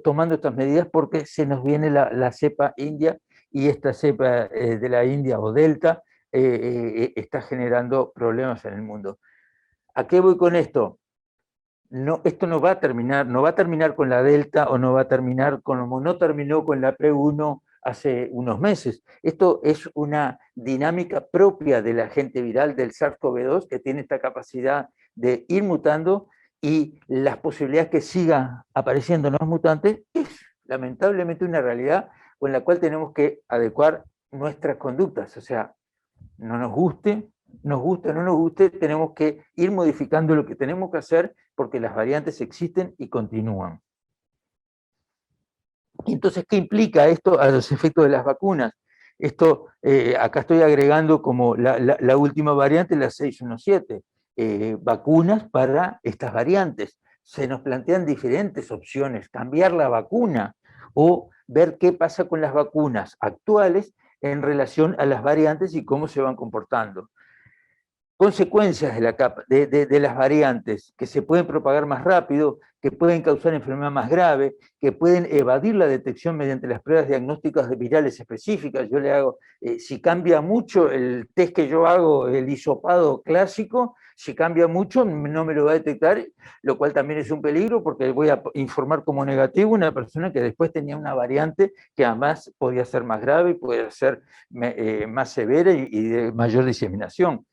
tomando estas medidas porque se nos viene la cepa india, y esta cepa de la India o Delta está generando problemas en el mundo. ¿A qué voy con esto? No, esto no va a terminar con la Delta, o no va a terminar como no terminó con la P1 hace unos meses. Esto es una dinámica propia del agente viral del SARS-CoV-2, que tiene esta capacidad de ir mutando, y las posibilidades que sigan apareciendo nuevos mutantes es lamentablemente una realidad con la cual tenemos que adecuar nuestras conductas. O sea, no nos guste o no nos guste, tenemos que ir modificando lo que tenemos que hacer, porque las variantes existen y continúan. Entonces, ¿qué implica esto a los efectos de las vacunas? Esto, acá estoy agregando como la última variante, la 617, vacunas para estas variantes. Se nos plantean diferentes opciones: cambiar la vacuna o ver qué pasa con las vacunas actuales en relación a las variantes y cómo se van comportando. Consecuencias de las variantes: que se pueden propagar más rápido, que pueden causar enfermedad más grave, que pueden evadir la detección mediante las pruebas diagnósticas virales específicas. Yo le hago, si cambia mucho el test que yo hago, el hisopado clásico, si cambia mucho no me lo va a detectar, lo cual también es un peligro, porque voy a informar como negativo una persona que después tenía una variante que además podía ser más grave, podía ser más severa y de mayor diseminación.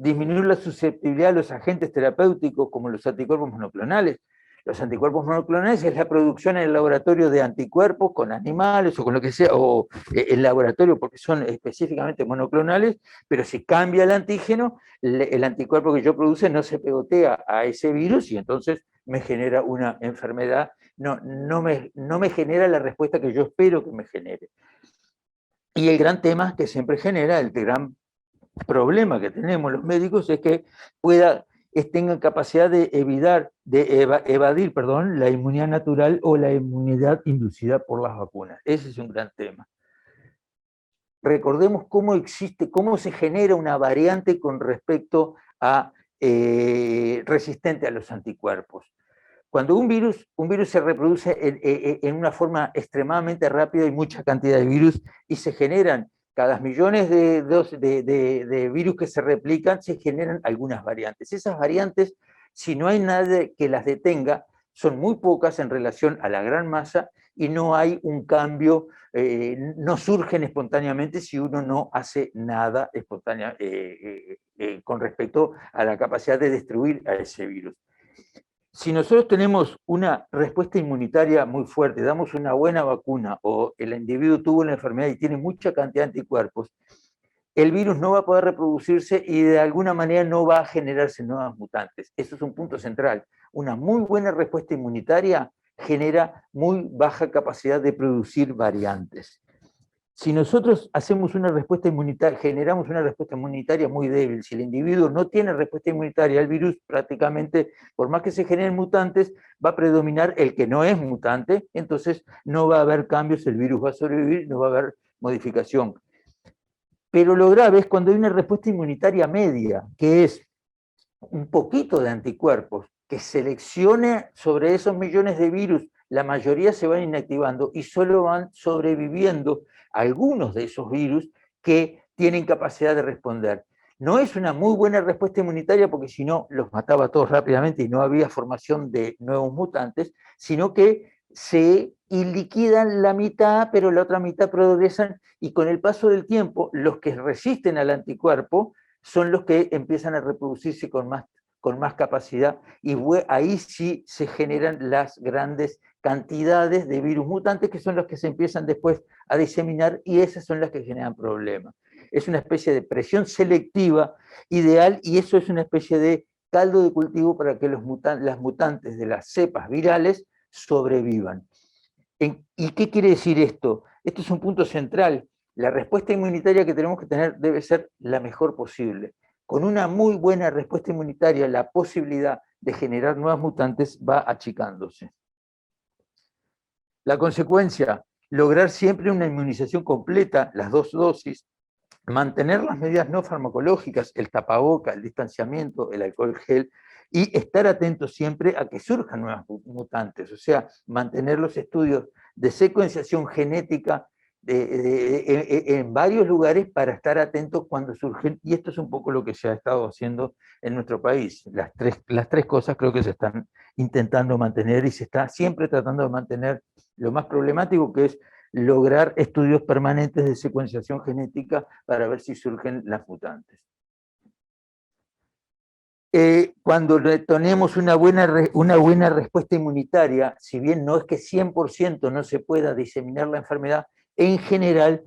disminuir la susceptibilidad a los agentes terapéuticos como los anticuerpos monoclonales. Los anticuerpos monoclonales es la producción en el laboratorio de anticuerpos con animales o con lo que sea, o en laboratorio porque son específicamente monoclonales, pero si cambia el antígeno, el anticuerpo que yo produce no se pegotea a ese virus y entonces me genera una enfermedad, no me genera la respuesta que yo espero que me genere. Y el gran tema que siempre genera, el gran problema que tenemos los médicos es que tengan capacidad de evadir la inmunidad natural o la inmunidad inducida por las vacunas. Ese es un gran tema. Recordemos cómo se genera una variante con respecto a resistente a los anticuerpos. Cuando un virus se reproduce en una forma extremadamente rápida, hay mucha cantidad de virus y se generan cada millones de virus que se replican, se generan algunas variantes. Esas variantes, si no hay nadie que las detenga, son muy pocas en relación a la gran masa y no hay un cambio, no surgen espontáneamente si uno no hace nada con respecto a la capacidad de destruir a ese virus. Si nosotros tenemos una respuesta inmunitaria muy fuerte, damos una buena vacuna o el individuo tuvo la enfermedad y tiene mucha cantidad de anticuerpos, el virus no va a poder reproducirse y de alguna manera no va a generarse nuevas mutantes. Eso es un punto central. Una muy buena respuesta inmunitaria genera muy baja capacidad de producir variantes. Si nosotros hacemos una respuesta inmunitaria, generamos una respuesta inmunitaria muy débil, si el individuo no tiene respuesta inmunitaria al virus, prácticamente, por más que se generen mutantes, va a predominar el que no es mutante, entonces no va a haber cambios, el virus va a sobrevivir, no va a haber modificación. Pero lo grave es cuando hay una respuesta inmunitaria media, que es un poquito de anticuerpos, que seleccione sobre esos millones de virus, la mayoría se van inactivando y solo van sobreviviendo algunos de esos virus que tienen capacidad de responder. No es una muy buena respuesta inmunitaria porque si no los mataba a todos rápidamente y no había formación de nuevos mutantes, sino que se liquidan la mitad, pero la otra mitad progresan y con el paso del tiempo los que resisten al anticuerpo son los que empiezan a reproducirse con más capacidad y ahí sí se generan las grandes cantidades de virus mutantes que son los que se empiezan después a diseminar y esas son las que generan problemas. Es una especie de presión selectiva ideal y eso es una especie de caldo de cultivo para que las mutantes de las cepas virales sobrevivan. ¿Y qué quiere decir esto? Esto es un punto central. La respuesta inmunitaria que tenemos que tener debe ser la mejor posible. Con una muy buena respuesta inmunitaria, la posibilidad de generar nuevas mutantes va achicándose. La consecuencia, lograr siempre una inmunización completa, las 2 dosis, mantener las medidas no farmacológicas, el tapaboca, el distanciamiento, el alcohol gel, y estar atentos siempre a que surjan nuevas mutantes, o sea, mantener los estudios de secuenciación genética en varios lugares para estar atentos cuando surgen, y esto es un poco lo que se ha estado haciendo en nuestro país. Las tres cosas creo que se están intentando mantener y se está siempre tratando de mantener lo más problemático, que es lograr estudios permanentes de secuenciación genética para ver si surgen las mutantes. Cuando tenemos una buena respuesta inmunitaria, si bien no es que 100% no se pueda diseminar la enfermedad, en general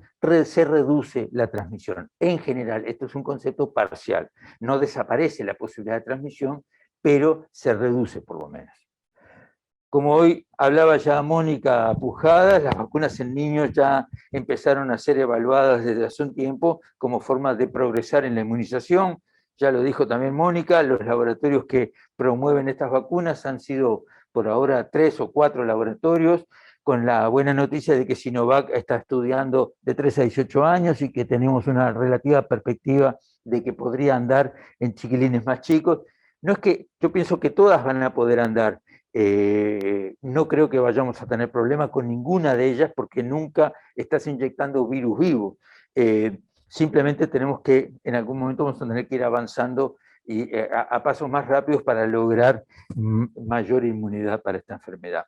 se reduce la transmisión. En general, esto es un concepto parcial. No desaparece la posibilidad de transmisión, pero se reduce por lo menos. Como hoy hablaba ya Mónica Pujadas, las vacunas en niños ya empezaron a ser evaluadas desde hace un tiempo como forma de progresar en la inmunización. Ya lo dijo también Mónica, los laboratorios que promueven estas vacunas han sido por ahora 3 o 4 laboratorios, con la buena noticia de que Sinovac está estudiando de 3 a 18 años y que tenemos una relativa perspectiva de que podría andar en chiquilines más chicos. No es que yo pienso que todas van a poder andar, no creo que vayamos a tener problemas con ninguna de ellas porque nunca estás inyectando virus vivo. Simplemente tenemos que, en algún momento vamos a tener que ir avanzando y, a pasos más rápidos para lograr mayor inmunidad para esta enfermedad.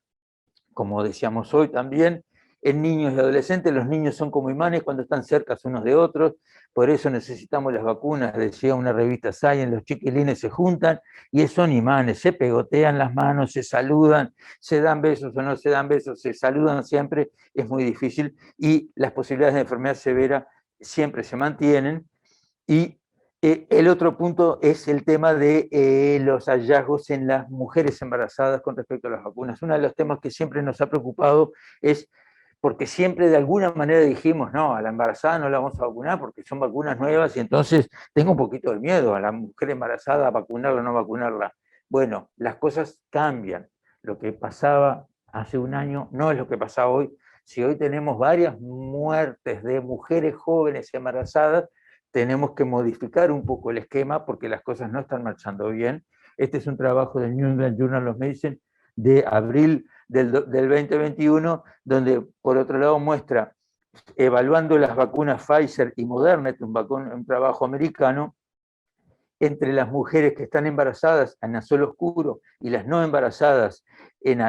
Como decíamos hoy también, en niños y adolescentes. Los niños son como imanes cuando están cerca unos de otros, por eso necesitamos las vacunas, decía una revista Science, los chiquilines se juntan y son imanes, se pegotean las manos, se saludan, se dan besos o no se dan besos, se saludan siempre, es muy difícil, y las posibilidades de enfermedad severa siempre se mantienen. Y el otro punto es el tema de los hallazgos en las mujeres embarazadas con respecto a las vacunas. Uno de los temas que siempre nos ha preocupado es porque siempre de alguna manera dijimos, no, a la embarazada no la vamos a vacunar porque son vacunas nuevas y entonces tengo un poquito de miedo a la mujer embarazada, a vacunarla o no vacunarla. Bueno, las cosas cambian. Lo que pasaba hace un año no es lo que pasa hoy. Si hoy tenemos varias muertes de mujeres jóvenes embarazadas, tenemos que modificar un poco el esquema porque las cosas no están marchando bien. Este es un trabajo del New England Journal of Medicine de abril del 2021, donde por otro lado muestra, evaluando las vacunas Pfizer y Moderna, un trabajo americano, entre las mujeres que están embarazadas en azul oscuro y las no embarazadas en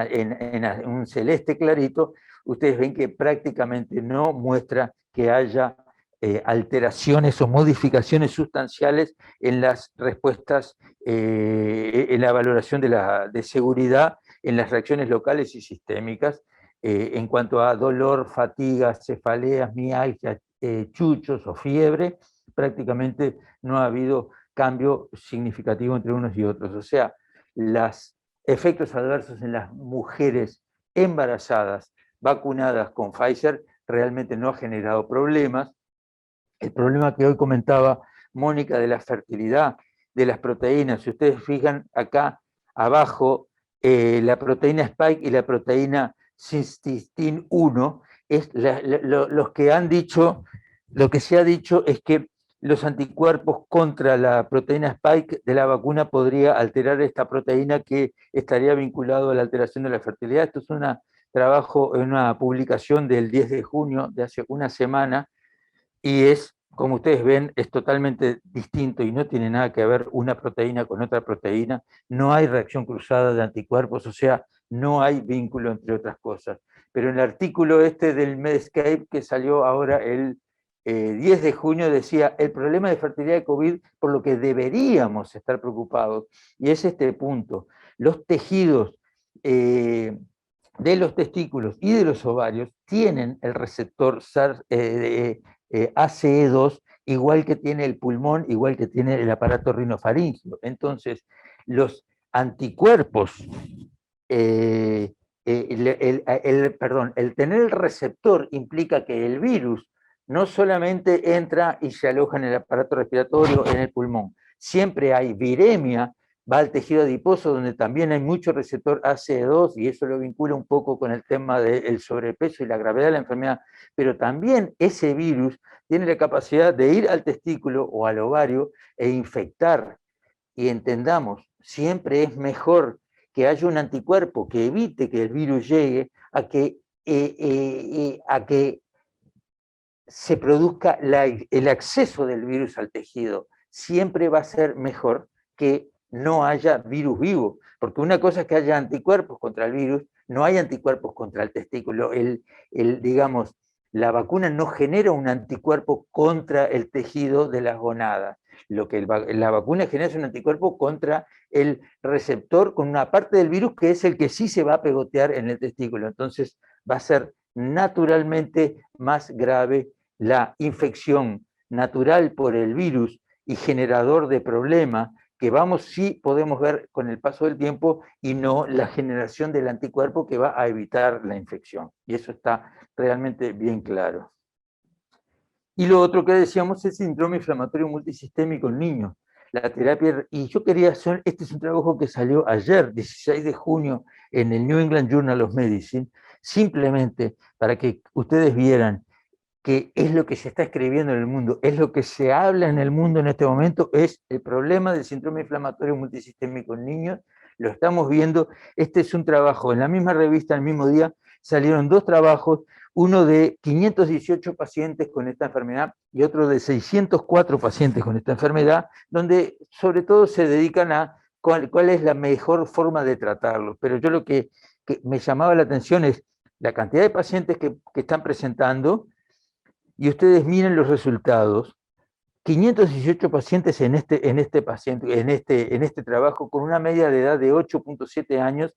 un celeste clarito, ustedes ven que prácticamente no muestra que haya alteraciones o modificaciones sustanciales en las respuestas, en la valoración de seguridad, en las reacciones locales y sistémicas, en cuanto a dolor, fatiga, cefaleas, mialgias, chuchos o fiebre, prácticamente no ha habido cambio significativo entre unos y otros. O sea, los efectos adversos en las mujeres embarazadas vacunadas con Pfizer realmente no ha generado problemas. El problema que hoy comentaba Mónica de la fertilidad, de las proteínas, si ustedes fijan acá abajo, la proteína Spike y la proteína Cistin 1, los que han dicho, lo que se ha dicho es que los anticuerpos contra la proteína Spike de la vacuna podría alterar esta proteína que estaría vinculado a la alteración de la fertilidad. Esto es un trabajo, una publicación del 10 de junio de hace una semana, y es, como ustedes ven, es totalmente distinto y no tiene nada que ver una proteína con otra proteína, no hay reacción cruzada de anticuerpos, o sea, no hay vínculo entre otras cosas. Pero en el artículo este del Medscape que salió ahora el 10 de junio decía, el problema de fertilidad de COVID por lo que deberíamos estar preocupados, y es este punto, los tejidos de los testículos y de los ovarios tienen el receptor ACE2, igual que tiene el pulmón, igual que tiene el aparato rinofaríngeo. Entonces, los anticuerpos, el tener el receptor implica que el virus no solamente entra y se aloja en el aparato respiratorio, en el pulmón, siempre hay viremia, va al tejido adiposo donde también hay mucho receptor ACE2 y eso lo vincula un poco con el tema del sobrepeso y la gravedad de la enfermedad, pero también ese virus tiene la capacidad de ir al testículo o al ovario e infectar. Y entendamos, siempre es mejor que haya un anticuerpo que evite que el virus llegue a que se produzca el acceso del virus al tejido. Siempre va a ser mejor que no haya virus vivo, porque una cosa es que haya anticuerpos contra el virus, no hay anticuerpos contra el testículo. Digamos, la vacuna no genera un anticuerpo contra el tejido de las gonadas. Lo que la vacuna genera es un anticuerpo contra el receptor con una parte del virus que es el que sí se va a pegotear en el testículo. Entonces va a ser naturalmente más grave la infección natural por el virus y generador de problemas que sí podemos ver con el paso del tiempo y no la generación del anticuerpo que va a evitar la infección. Y eso está realmente bien claro. Y lo otro que decíamos es el síndrome inflamatorio multisistémico en niños. La terapia, y yo quería hacer, este es un trabajo que salió ayer, 16 de junio, en el New England Journal of Medicine, simplemente para que ustedes vieran que es lo que se está escribiendo en el mundo, es lo que se habla en el mundo en este momento, es el problema del síndrome inflamatorio multisistémico en niños. Lo estamos viendo, este es un trabajo, en la misma revista, el mismo día, salieron dos trabajos, uno de 518 pacientes con esta enfermedad y otro de 604 pacientes con esta enfermedad, donde sobre todo se dedican a cuál es la mejor forma de tratarlo. Pero yo lo que me llamaba la atención es la cantidad de pacientes que están presentando, y ustedes miren los resultados. 518 pacientes en este trabajo, con una media de edad de 8.7 años,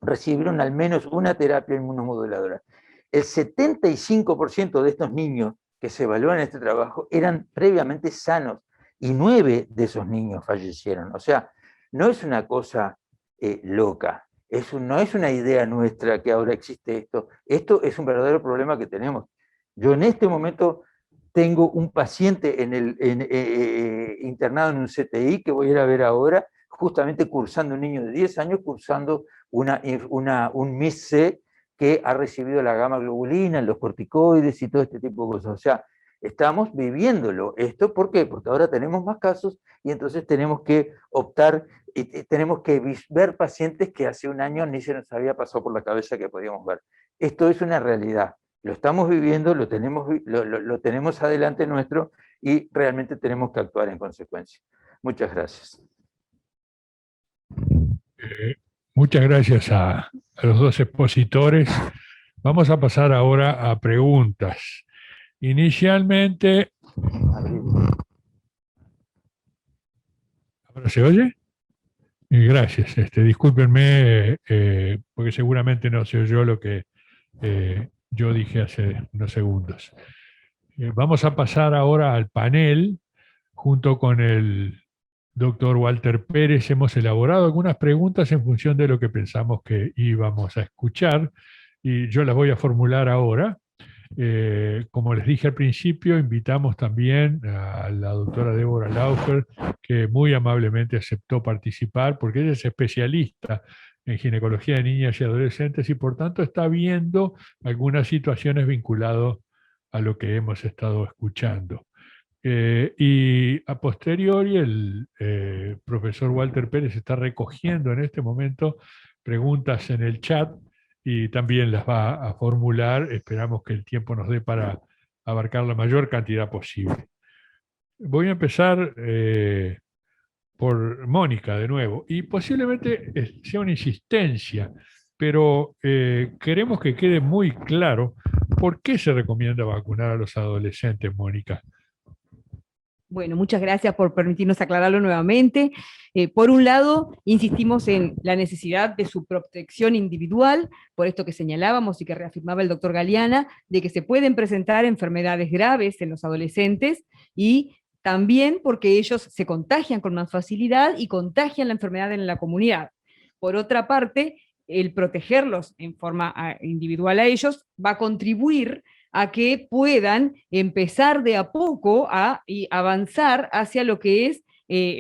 recibieron al menos una terapia inmunomoduladora. El 75% de estos niños que se evalúan en este trabajo eran previamente sanos, y 9 de esos niños fallecieron. O sea, no es una cosa loca, no es una idea nuestra que ahora existe esto. Esto es un verdadero problema que tenemos. Yo en este momento tengo un paciente internado en un CTI que voy a ir a ver ahora, justamente cursando, un niño de 10 años, cursando un MIS-C que ha recibido la gamma globulina, los corticoides y todo este tipo de cosas. O sea, estamos viviéndolo. ¿Esto por qué? Porque ahora tenemos más casos y entonces tenemos que optar, tenemos que ver pacientes que hace un año ni se nos había pasado por la cabeza que podíamos ver. Esto es una realidad. Lo estamos viviendo, lo tenemos adelante nuestro, y realmente tenemos que actuar en consecuencia. Muchas gracias. Muchas gracias a los dos expositores. Vamos a pasar ahora a preguntas. Inicialmente... ¿Ahora se oye? Gracias. Discúlpenme, porque seguramente no se oyó lo que yo dije hace unos segundos. Vamos a pasar ahora al panel. Junto con el doctor Walter Pérez hemos elaborado algunas preguntas en función de lo que pensamos que íbamos a escuchar, y yo las voy a formular ahora. Como les dije al principio, invitamos también a la doctora Débora Laufer, que muy amablemente aceptó participar, porque ella es especialista en ginecología de niñas y adolescentes y por tanto está viendo algunas situaciones vinculadas a lo que hemos estado escuchando. Y a posteriori el profesor Walter Pérez está recogiendo en este momento preguntas en el chat y también las va a formular. Esperamos que el tiempo nos dé para abarcar la mayor cantidad posible. Voy a empezar por Mónica de nuevo, y posiblemente sea una insistencia, pero queremos que quede muy claro por qué se recomienda vacunar a los adolescentes, Mónica. Bueno, muchas gracias por permitirnos aclararlo nuevamente. Por un lado, insistimos en la necesidad de su protección individual, por esto que señalábamos y que reafirmaba el doctor Galeana, de que se pueden presentar enfermedades graves en los adolescentes, y también porque ellos se contagian con más facilidad y contagian la enfermedad en la comunidad. Por otra parte, el protegerlos en forma individual a ellos va a contribuir a que puedan empezar de a poco a avanzar hacia lo que es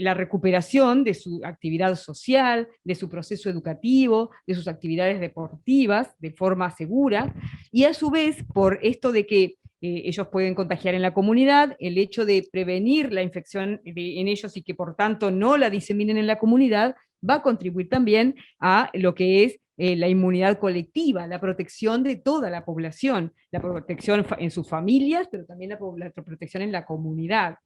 la recuperación de su actividad social, de su proceso educativo, de sus actividades deportivas, de forma segura, y a su vez, por esto de que ellos pueden contagiar en la comunidad, el hecho de prevenir la infección en ellos y que por tanto no la diseminen en la comunidad, va a contribuir también a lo que es la inmunidad colectiva, la protección de toda la población, la protección en sus familias, pero también la protección en la comunidad.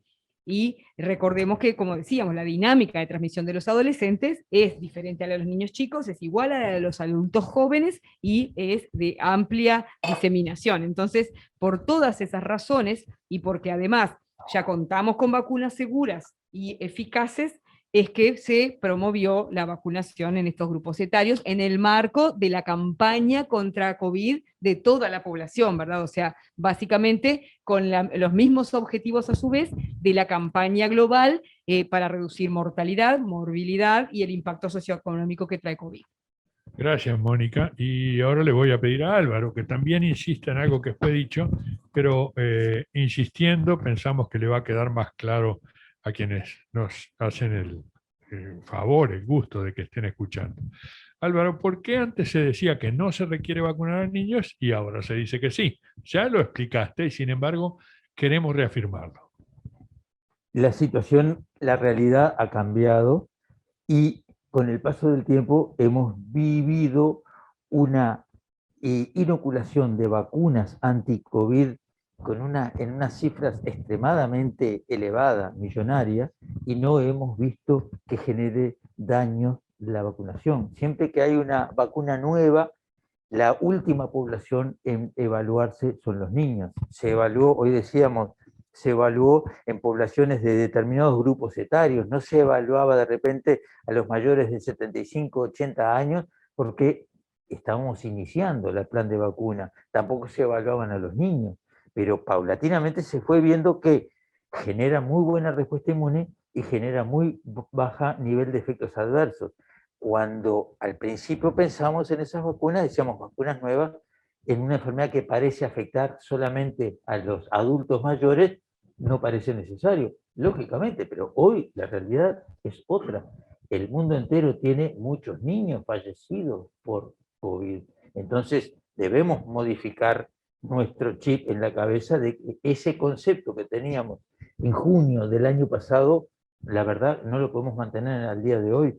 Y recordemos que, como decíamos, la dinámica de transmisión de los adolescentes es diferente a la de los niños chicos, es igual a la de los adultos jóvenes y es de amplia diseminación. Entonces, por todas esas razones, y porque además ya contamos con vacunas seguras y eficaces, es que se promovió la vacunación en estos grupos etarios en el marco de la campaña contra COVID de toda la población, ¿verdad? O sea, básicamente con los mismos objetivos a su vez de la campaña global para reducir mortalidad, morbilidad y el impacto socioeconómico que trae COVID. Gracias, Mónica. Y ahora le voy a pedir a Álvaro que también insista en algo que fue dicho, pero insistiendo pensamos que le va a quedar más claro a quienes nos hacen el favor, el gusto de que estén escuchando. Álvaro, ¿por qué antes se decía que no se requiere vacunar a niños y ahora se dice que sí? Ya lo explicaste y sin embargo queremos reafirmarlo. La situación, la realidad ha cambiado, y con el paso del tiempo hemos vivido una inoculación de vacunas anti-COVID en unas cifras extremadamente elevadas, millonarias, y no hemos visto que genere daños la vacunación. Siempre que hay una vacuna nueva, La última población en evaluarse son los niños. Se evaluó, hoy decíamos, se evaluó en poblaciones de determinados grupos etarios, no se evaluaba de repente a los mayores de 75, 80 años, porque estábamos iniciando el plan de vacuna, tampoco se evaluaban a los niños, pero paulatinamente se fue viendo que genera muy buena respuesta inmune y genera muy baja nivel de efectos adversos. Cuando al principio pensamos en esas vacunas, decíamos vacunas nuevas, en una enfermedad que parece afectar solamente a los adultos mayores, no parece necesario, lógicamente, pero hoy la realidad es otra. El mundo entero tiene muchos niños fallecidos por COVID. Entonces debemos modificar nuestro chip en la cabeza de que ese concepto que teníamos en junio del año pasado, la verdad no lo podemos mantener al día de hoy.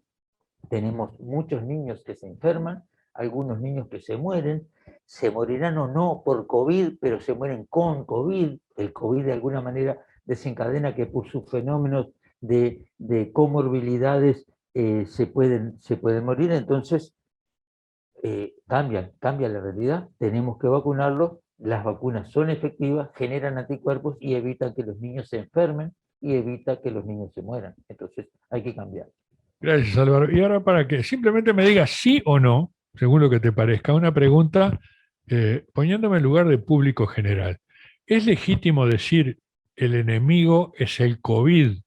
Tenemos muchos niños que se enferman, algunos niños que se morirán o no por COVID, pero se mueren con COVID. El COVID de alguna manera desencadena que por sus fenómenos de comorbilidades se pueden morir. Entonces cambia la realidad, tenemos que vacunarlos. Las vacunas son efectivas, generan anticuerpos y evitan que los niños se enfermen y evita que los niños se mueran. Entonces hay que cambiar. Gracias, Álvaro. Y ahora para que simplemente me digas sí o no, según lo que te parezca, una pregunta poniéndome en lugar de público general. ¿Es legítimo decir el enemigo es el COVID,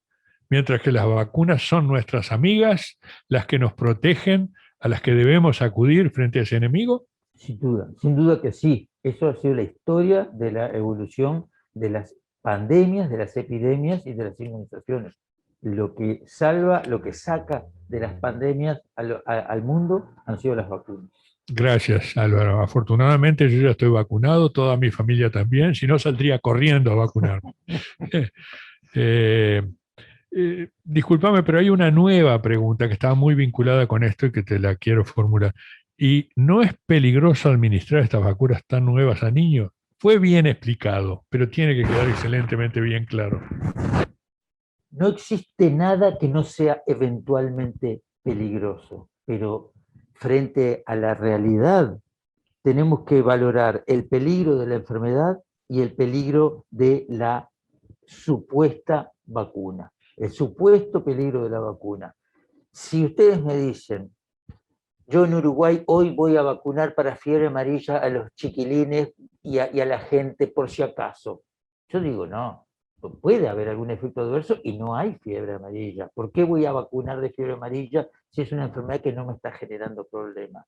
mientras que las vacunas son nuestras amigas, las que nos protegen, a las que debemos acudir frente a ese enemigo? Sin duda que sí. Eso ha sido la historia de la evolución de las pandemias, de las epidemias y de las inmunizaciones. Lo que salva, lo que saca de las pandemias al mundo han sido las vacunas. Gracias, Álvaro. Afortunadamente yo ya estoy vacunado, toda mi familia también, si no saldría corriendo a vacunarme. Discúlpame, pero hay una nueva pregunta que está muy vinculada con esto y que te la quiero formular. ¿Y no es peligroso administrar estas vacunas tan nuevas a niños? Fue bien explicado, pero tiene que quedar excelentemente bien claro. No existe nada que no sea eventualmente peligroso, pero frente a la realidad tenemos que valorar el peligro de la enfermedad y el peligro de la supuesta vacuna, el supuesto peligro de la vacuna. Si ustedes me dicen, yo en Uruguay hoy voy a vacunar para fiebre amarilla a los chiquilines y a la gente por si acaso, yo digo no, puede haber algún efecto adverso y no hay fiebre amarilla. ¿Por qué voy a vacunar de fiebre amarilla si es una enfermedad que no me está generando problemas?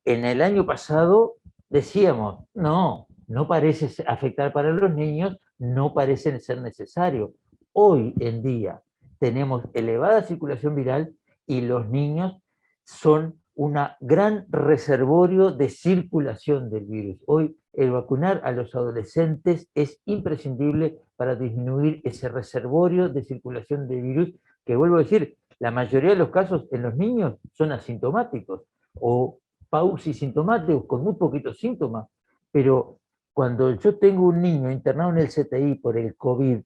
En el año pasado decíamos, no parece afectar para los niños, no parece ser necesario. Hoy en día tenemos elevada circulación viral y los niños son un gran reservorio de circulación del virus. Hoy el vacunar a los adolescentes es imprescindible para disminuir ese reservorio de circulación de virus, que vuelvo a decir, la mayoría de los casos en los niños son asintomáticos o pausisintomáticos con muy poquitos síntomas, pero cuando yo tengo un niño internado en el CTI por el COVID,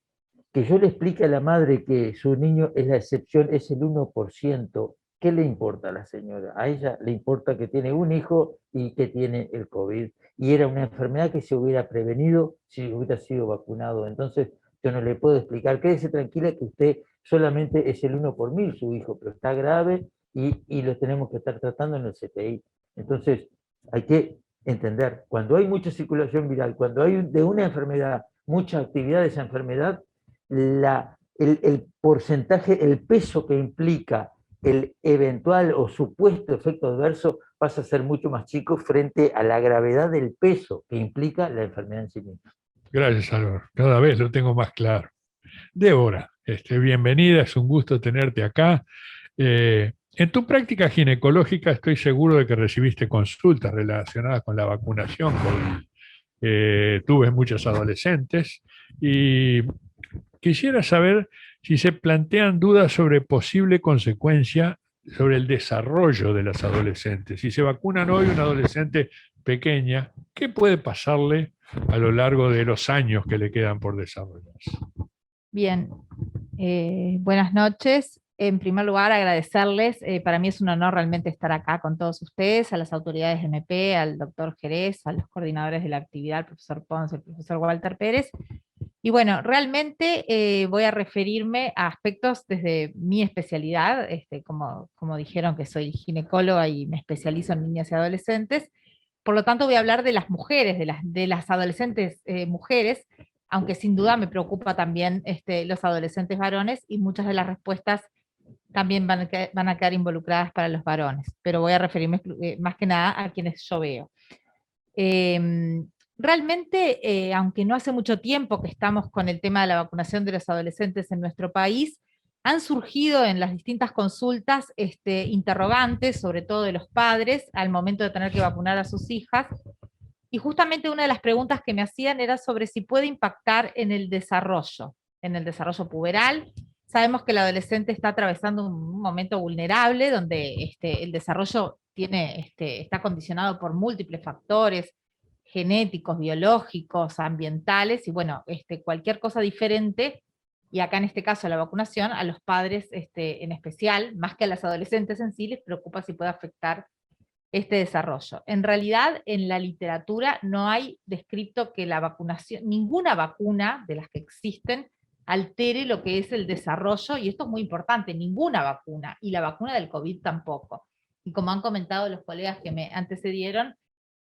que yo le explique a la madre que su niño es la excepción, es el 1%, ¿qué le importa a la señora? A ella le importa que tiene un hijo y que tiene el COVID, y era una enfermedad que se hubiera prevenido si hubiera sido vacunado. Entonces yo no le puedo explicar, quédese tranquila que usted solamente es el 1 por 1000 su hijo, pero está grave y lo tenemos que estar tratando en el CTI. Entonces hay que entender, cuando hay mucha circulación viral, cuando hay de una enfermedad mucha actividad de esa enfermedad, el porcentaje, el peso que implica el eventual o supuesto efecto adverso pasa a ser mucho más chico frente a la gravedad del peso que implica la enfermedad en sí misma. Gracias, Álvaro. Cada vez lo tengo más claro. Débora, bienvenida, es un gusto tenerte acá. En tu práctica ginecológica estoy seguro de que recibiste consultas relacionadas con la vacunación COVID. Tuve muchos adolescentes y quisiera saber si se plantean dudas sobre posible consecuencia sobre el desarrollo de las adolescentes. Si se vacunan hoy una adolescente pequeña, ¿qué puede pasarle a lo largo de los años que le quedan por desarrollarse? Bien, buenas noches. En primer lugar, agradecerles, para mí es un honor realmente estar acá con todos ustedes, a las autoridades de MP, al doctor Jerez, a los coordinadores de la actividad, el profesor Ponce, el profesor Walter Pérez. Y bueno, realmente voy a referirme a aspectos desde mi especialidad, como dijeron que soy ginecóloga y me especializo en niñas y adolescentes. Por lo tanto, voy a hablar de las mujeres, de las adolescentes mujeres, aunque sin duda me preocupa también los adolescentes varones, y muchas de las respuestas también van a quedar involucradas para los varones, pero voy a referirme más que nada a quienes yo veo. Realmente, aunque no hace mucho tiempo que estamos con el tema de la vacunación de los adolescentes en nuestro país, han surgido en las distintas consultas interrogantes, sobre todo de los padres, al momento de tener que vacunar a sus hijas, y justamente una de las preguntas que me hacían era sobre si puede impactar en el desarrollo puberal. Sabemos que el adolescente está atravesando un momento vulnerable, donde el desarrollo está condicionado por múltiples factores genéticos, biológicos, ambientales, y bueno, cualquier cosa diferente, y acá en este caso la vacunación, a los padres en especial, más que a las adolescentes en sí, les preocupa si puede afectar este desarrollo. En realidad, en la literatura no hay descrito que la vacunación, ninguna vacuna de las que existen, altere lo que es el desarrollo, y esto es muy importante, ninguna vacuna, y la vacuna del COVID tampoco. Y como han comentado los colegas que me antecedieron,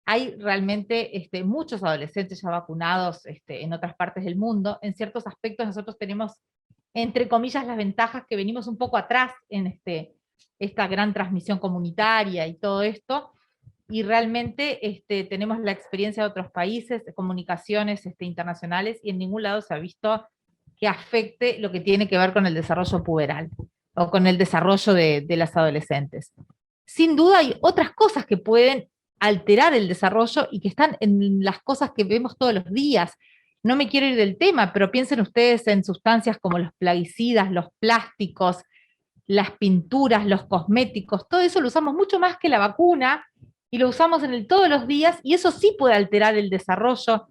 hay realmente muchos adolescentes ya vacunados en otras partes del mundo. En ciertos aspectos nosotros tenemos, entre comillas, las ventajas que venimos un poco atrás en esta gran transmisión comunitaria y todo esto, y realmente tenemos la experiencia de otros países, de comunicaciones internacionales, y en ningún lado se ha visto que afecte lo que tiene que ver con el desarrollo puberal, o con el desarrollo de las adolescentes. Sin duda hay otras cosas que pueden alterar el desarrollo, y que están en las cosas que vemos todos los días. No me quiero ir del tema, pero piensen ustedes en sustancias como los plaguicidas, los plásticos, las pinturas, los cosméticos, todo eso lo usamos mucho más que la vacuna, y lo usamos todos los días, y eso sí puede alterar el desarrollo,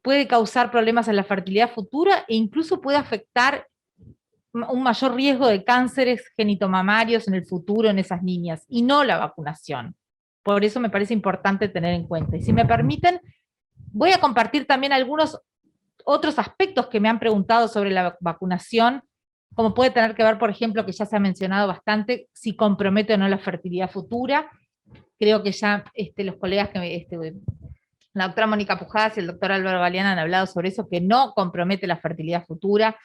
puede causar problemas en la fertilidad futura, e incluso puede afectar un mayor riesgo de cánceres genitomamarios en el futuro en esas niñas, y no la vacunación. Por eso me parece importante tener en cuenta. Y si me permiten, voy a compartir también algunos otros aspectos que me han preguntado sobre la vacunación, como puede tener que ver, por ejemplo, que ya se ha mencionado bastante, si compromete o no la fertilidad futura. Creo que ya los colegas, la doctora Mónica Pujadas y el doctor Álvaro Galeana han hablado sobre eso, que no compromete la fertilidad futura,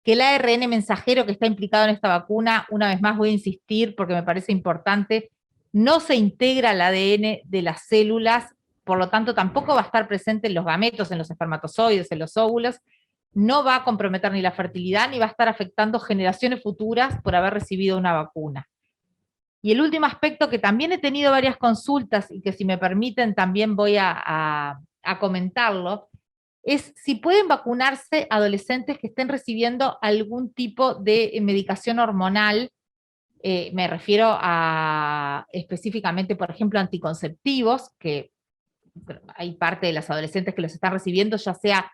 que el ARN mensajero que está implicado en esta vacuna, una vez más voy a insistir porque me parece importante, no se integra al ADN de las células, por lo tanto tampoco va a estar presente en los gametos, en los espermatozoides, en los óvulos, no va a comprometer ni la fertilidad, ni va a estar afectando generaciones futuras por haber recibido una vacuna. Y el último aspecto, que también he tenido varias consultas, y que si me permiten también voy a comentarlo, es si pueden vacunarse adolescentes que estén recibiendo algún tipo de medicación hormonal. Me refiero a específicamente, por ejemplo, anticonceptivos, que hay parte de las adolescentes que los están recibiendo, ya sea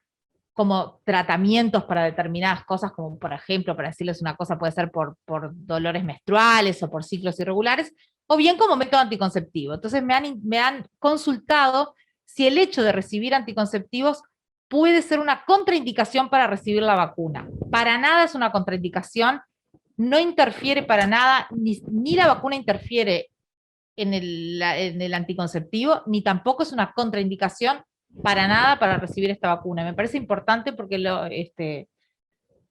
como tratamientos para determinadas cosas, como por ejemplo, para decirles una cosa, puede ser por dolores menstruales o por ciclos irregulares, o bien como método anticonceptivo. Entonces me han consultado si el hecho de recibir anticonceptivos puede ser una contraindicación para recibir la vacuna. Para nada es una contraindicación, no interfiere para nada, ni la vacuna interfiere en el anticonceptivo, ni tampoco es una contraindicación para nada para recibir esta vacuna. Me parece importante porque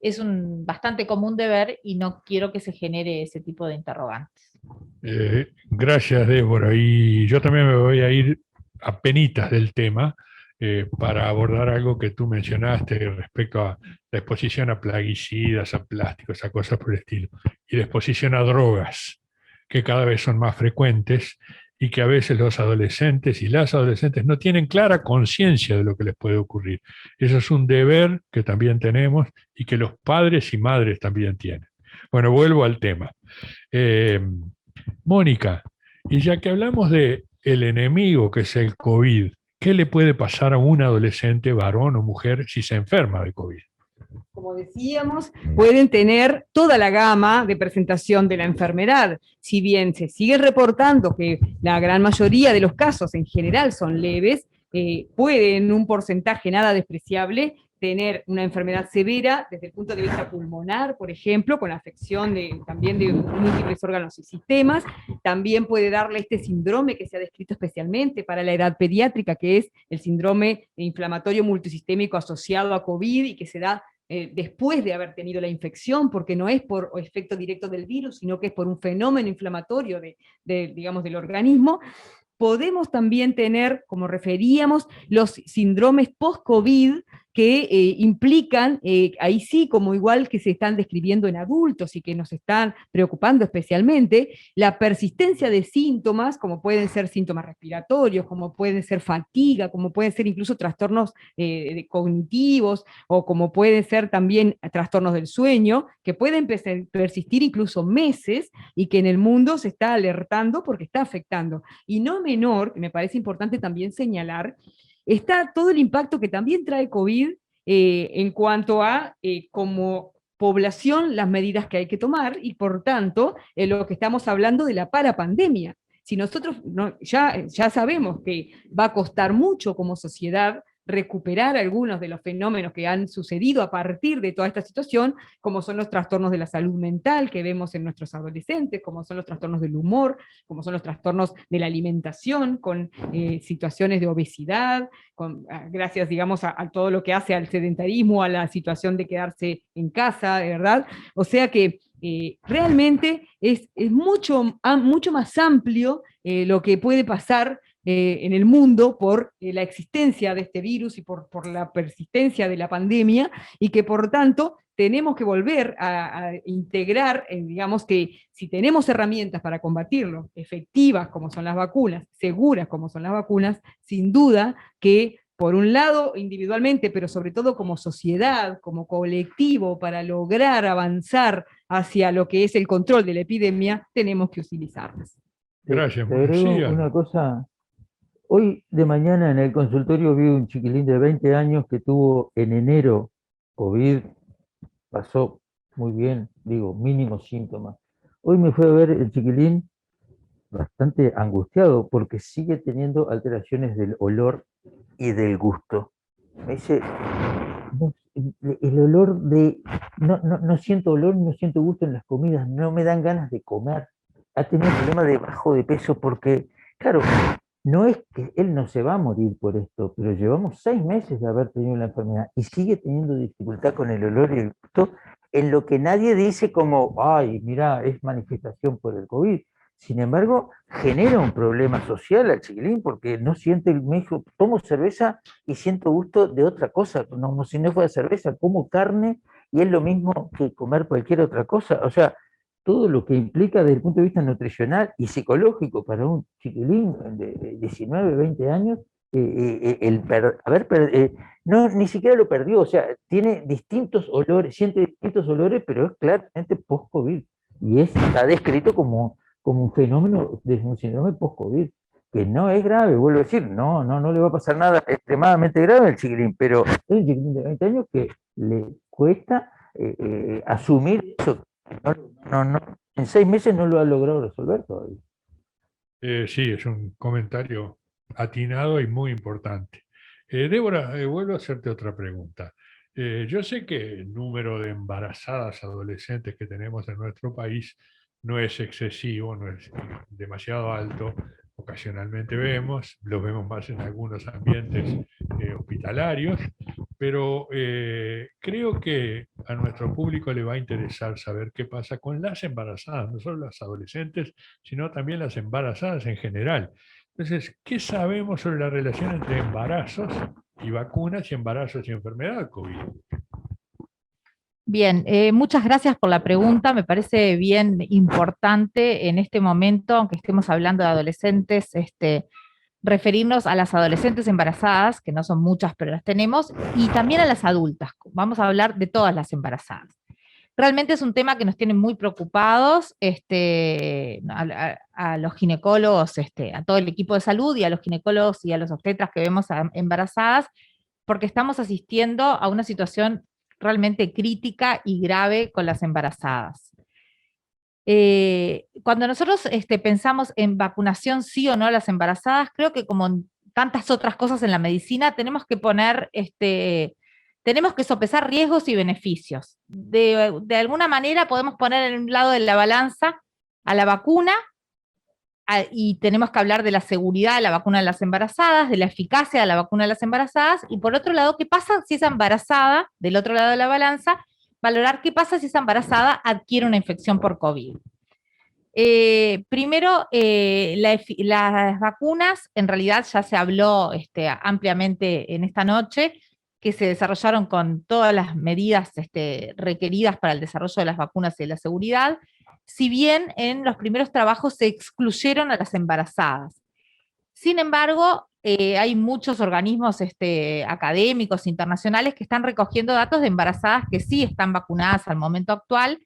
es bastante común de ver, y no quiero que se genere ese tipo de interrogantes. Gracias, Débora. Y yo también me voy a ir a penitas del tema para abordar algo que tú mencionaste respecto a la exposición a plaguicidas, a plásticos, a cosas por el estilo, y la exposición a drogas, que cada vez son más frecuentes, y que a veces los adolescentes y las adolescentes no tienen clara conciencia de lo que les puede ocurrir. Eso es un deber que también tenemos, y que los padres y madres también tienen. Bueno, vuelvo al tema. Mónica, y ya que hablamos de el enemigo que es el COVID, ¿qué le puede pasar a un adolescente, varón o mujer, si se enferma de COVID? como decíamos, pueden tener toda la gama de presentación de la enfermedad. Si bien se sigue reportando que la gran mayoría de los casos en general son leves, puede en un porcentaje nada despreciable tener una enfermedad severa desde el punto de vista pulmonar, por ejemplo, con afección también de múltiples órganos y sistemas. También puede darle este síndrome que se ha descrito especialmente para la edad pediátrica, que es el síndrome inflamatorio multisistémico asociado a COVID y que se da después de haber tenido la infección, porque no es por efecto directo del virus, sino que es por un fenómeno inflamatorio digamos, del organismo. Podemos también tener, como referíamos, los síndromes post-COVID que implican, ahí sí, como igual que se están describiendo en adultos y que nos están preocupando especialmente, la persistencia de síntomas, como pueden ser síntomas respiratorios, como pueden ser fatiga, como pueden ser incluso trastornos cognitivos, o como pueden ser también trastornos del sueño, que pueden persistir incluso meses y que en el mundo se está alertando porque está afectando. Y no menor, que me parece importante también señalar, está todo el impacto que también trae COVID en cuanto a como población las medidas que hay que tomar y por tanto lo que estamos hablando de la parapandemia. Si nosotros ya sabemos que va a costar mucho como sociedad recuperar algunos de los fenómenos que han sucedido a partir de toda esta situación, como son los trastornos de la salud mental que vemos en nuestros adolescentes, como son los trastornos del humor, como son los trastornos de la alimentación, con situaciones de obesidad, gracias, digamos, a todo lo que hace al sedentarismo, a la situación de quedarse en casa, de verdad. O sea que realmente es mucho más amplio lo que puede pasar en el mundo por la existencia de este virus y por la persistencia de la pandemia, y que por tanto tenemos que volver a integrar, digamos que si tenemos herramientas para combatirlo, efectivas como son las vacunas, seguras como son las vacunas, sin duda que por un lado individualmente, pero sobre todo como sociedad, como colectivo, para lograr avanzar hacia lo que es el control de la epidemia, tenemos que utilizarlas. Gracias. Te agrego Sí, una cosa. Hoy de mañana en el consultorio vi un chiquilín de 20 años que tuvo en enero COVID, pasó muy bien, digo, mínimos síntomas. Hoy me fue a ver el chiquilín bastante angustiado porque sigue teniendo alteraciones del olor y del gusto. Me dice, el olor de, no siento olor, no siento gusto en las comidas, no me dan ganas de comer. Ha tenido un problema de bajo de peso porque, claro, no es que él no se va a morir por esto, pero llevamos 6 meses de haber tenido la enfermedad y sigue teniendo dificultad con el olor y el gusto, en lo que nadie dice como, ay, mira, es manifestación por el COVID. Sin embargo, genera un problema social al chiquilín porque no siente el mismo, tomo cerveza y siento gusto de otra cosa, como si no fuera cerveza, como carne y es lo mismo que comer cualquier otra cosa. O sea, todo lo que implica desde el punto de vista nutricional y psicológico para un chiquilín de 19, 20 años, no, ni siquiera lo perdió, o sea, tiene distintos olores, siente distintos olores, pero es claramente post-COVID. Y está descrito como un fenómeno de un síndrome post-COVID, que no es grave, vuelvo a decir, no le va a pasar nada extremadamente grave al chiquilín, pero es un chiquilín de 20 años que le cuesta asumir eso. En 6 meses no lo ha logrado resolver todavía. Sí, es un comentario atinado y muy importante. Débora, vuelvo a hacerte otra pregunta. Yo sé que el número de embarazadas adolescentes que tenemos en nuestro país no es excesivo, no es demasiado alto. Ocasionalmente los vemos más en algunos ambientes hospitalarios, pero creo que a nuestro público le va a interesar saber qué pasa con las embarazadas, no solo las adolescentes, sino también las embarazadas en general. Entonces, ¿qué sabemos sobre la relación entre embarazos y vacunas y embarazos y enfermedad COVID? Bien, muchas gracias por la pregunta. Me parece bien importante en este momento, aunque estemos hablando de adolescentes, referirnos a las adolescentes embarazadas, que no son muchas, pero las tenemos, y también a las adultas. Vamos a hablar de todas las embarazadas. Realmente es un tema que nos tiene muy preocupados a los ginecólogos, a todo el equipo de salud y a los ginecólogos y a los obstetras que vemos embarazadas, porque estamos asistiendo a una situación realmente crítica y grave con las embarazadas. Cuando nosotros pensamos en vacunación sí o no a las embarazadas, creo que como en tantas otras cosas en la medicina, tenemos que tenemos que sopesar riesgos y beneficios. De alguna manera podemos poner en un lado de la balanza a la vacuna, y tenemos que hablar de la seguridad de la vacuna de las embarazadas, de la eficacia de la vacuna de las embarazadas, y por otro lado, ¿qué pasa si esa embarazada, del otro lado de la balanza, valorar qué pasa si esa embarazada adquiere una infección por COVID? Primero, las vacunas, en realidad ya se habló ampliamente en esta noche, que se desarrollaron con todas las medidas requeridas para el desarrollo de las vacunas y de la seguridad, si bien en los primeros trabajos se excluyeron a las embarazadas. Sin embargo, hay muchos organismos académicos internacionales que están recogiendo datos de embarazadas que sí están vacunadas al momento actual,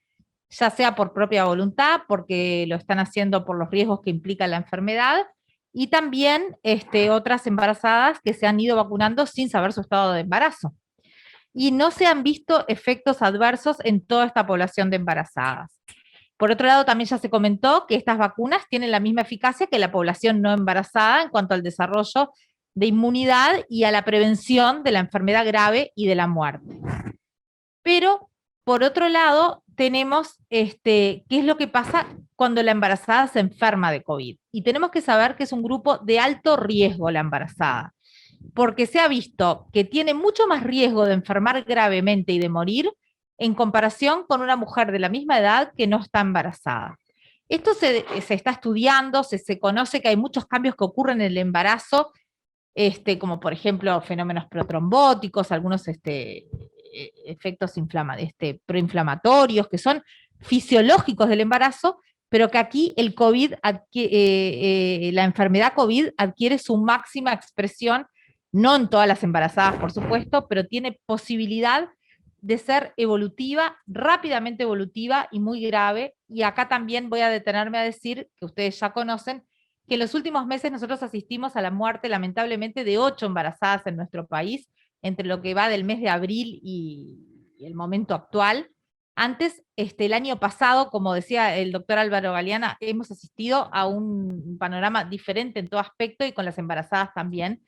ya sea por propia voluntad, porque lo están haciendo por los riesgos que implica la enfermedad, y también otras embarazadas que se han ido vacunando sin saber su estado de embarazo. Y no se han visto efectos adversos en toda esta población de embarazadas. Por otro lado, también ya se comentó que estas vacunas tienen la misma eficacia que la población no embarazada en cuanto al desarrollo de inmunidad y a la prevención de la enfermedad grave y de la muerte. Pero, por otro lado, tenemos qué es lo que pasa cuando la embarazada se enferma de COVID. Y tenemos que saber que es un grupo de alto riesgo la embarazada, porque se ha visto que tiene mucho más riesgo de enfermar gravemente y de morir en comparación con una mujer de la misma edad que no está embarazada. Esto se está estudiando, se conoce que hay muchos cambios que ocurren en el embarazo, como por ejemplo fenómenos protrombóticos, algunos efectos proinflamatorios que son fisiológicos del embarazo, pero que aquí el COVID, la enfermedad COVID adquiere su máxima expresión, no en todas las embarazadas, por supuesto, pero tiene posibilidad de ser evolutiva, rápidamente evolutiva y muy grave. Y acá también voy a detenerme a decir, que ustedes ya conocen, que en los últimos meses nosotros asistimos a la muerte, lamentablemente, de 8 embarazadas en nuestro país, entre lo que va del mes de abril y el momento actual. Antes, el año pasado, como decía el doctor Álvaro Galeana, hemos asistido a un panorama diferente en todo aspecto y con las embarazadas también.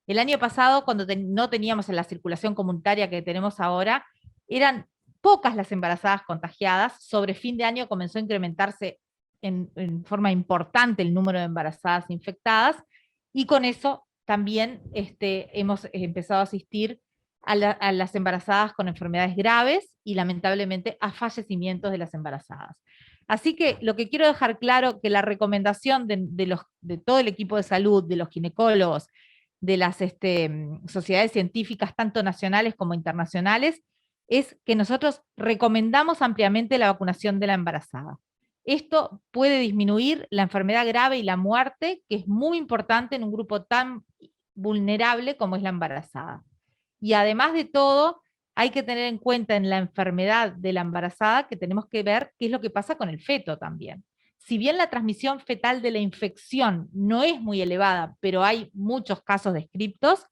El año pasado, cuando no teníamos la circulación comunitaria que tenemos ahora, eran pocas las embarazadas contagiadas. Sobre fin de año comenzó a incrementarse en forma importante el número de embarazadas infectadas, y con eso también hemos empezado a asistir a las embarazadas con enfermedades graves y lamentablemente a fallecimientos de las embarazadas. Así que lo que quiero dejar claro, que la recomendación de todo el equipo de salud, de los ginecólogos, de las sociedades científicas, tanto nacionales como internacionales, es que nosotros recomendamos ampliamente la vacunación de la embarazada. Esto puede disminuir la enfermedad grave y la muerte, que es muy importante en un grupo tan vulnerable como es la embarazada. Y además de todo, hay que tener en cuenta en la enfermedad de la embarazada que tenemos que ver qué es lo que pasa con el feto también. Si bien la transmisión fetal de la infección no es muy elevada, pero hay muchos casos descriptos,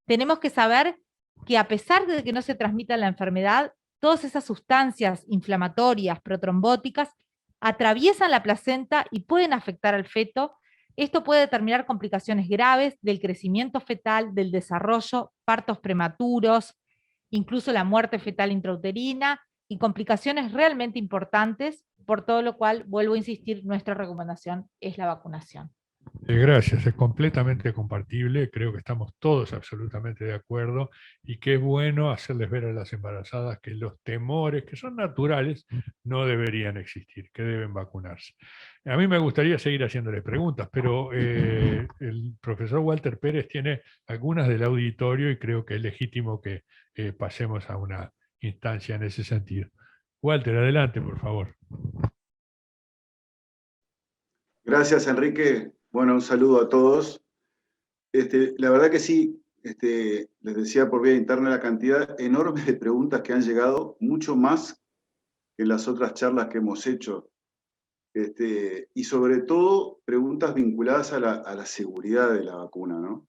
tenemos que saber que a pesar de que no se transmita la enfermedad, todas esas sustancias inflamatorias, protrombóticas, atraviesan la placenta y pueden afectar al feto. Esto puede determinar complicaciones graves del crecimiento fetal, del desarrollo, partos prematuros, incluso la muerte fetal intrauterina y complicaciones realmente importantes, por todo lo cual, vuelvo a insistir, nuestra recomendación es la vacunación. Gracias, es completamente compartible, creo que estamos todos absolutamente de acuerdo y que es bueno hacerles ver a las embarazadas que los temores, que son naturales, no deberían existir, que deben vacunarse. A mí me gustaría seguir haciéndoles preguntas, pero el profesor Walter Pérez tiene algunas del auditorio y creo que es legítimo que pasemos a una instancia en ese sentido. Walter, adelante, por favor. Gracias, Enrique. Bueno, un saludo a todos. La verdad que sí, les decía por vía interna la cantidad enorme de preguntas que han llegado, mucho más que las otras charlas que hemos hecho. Y sobre todo preguntas vinculadas a la seguridad de la vacuna, ¿no?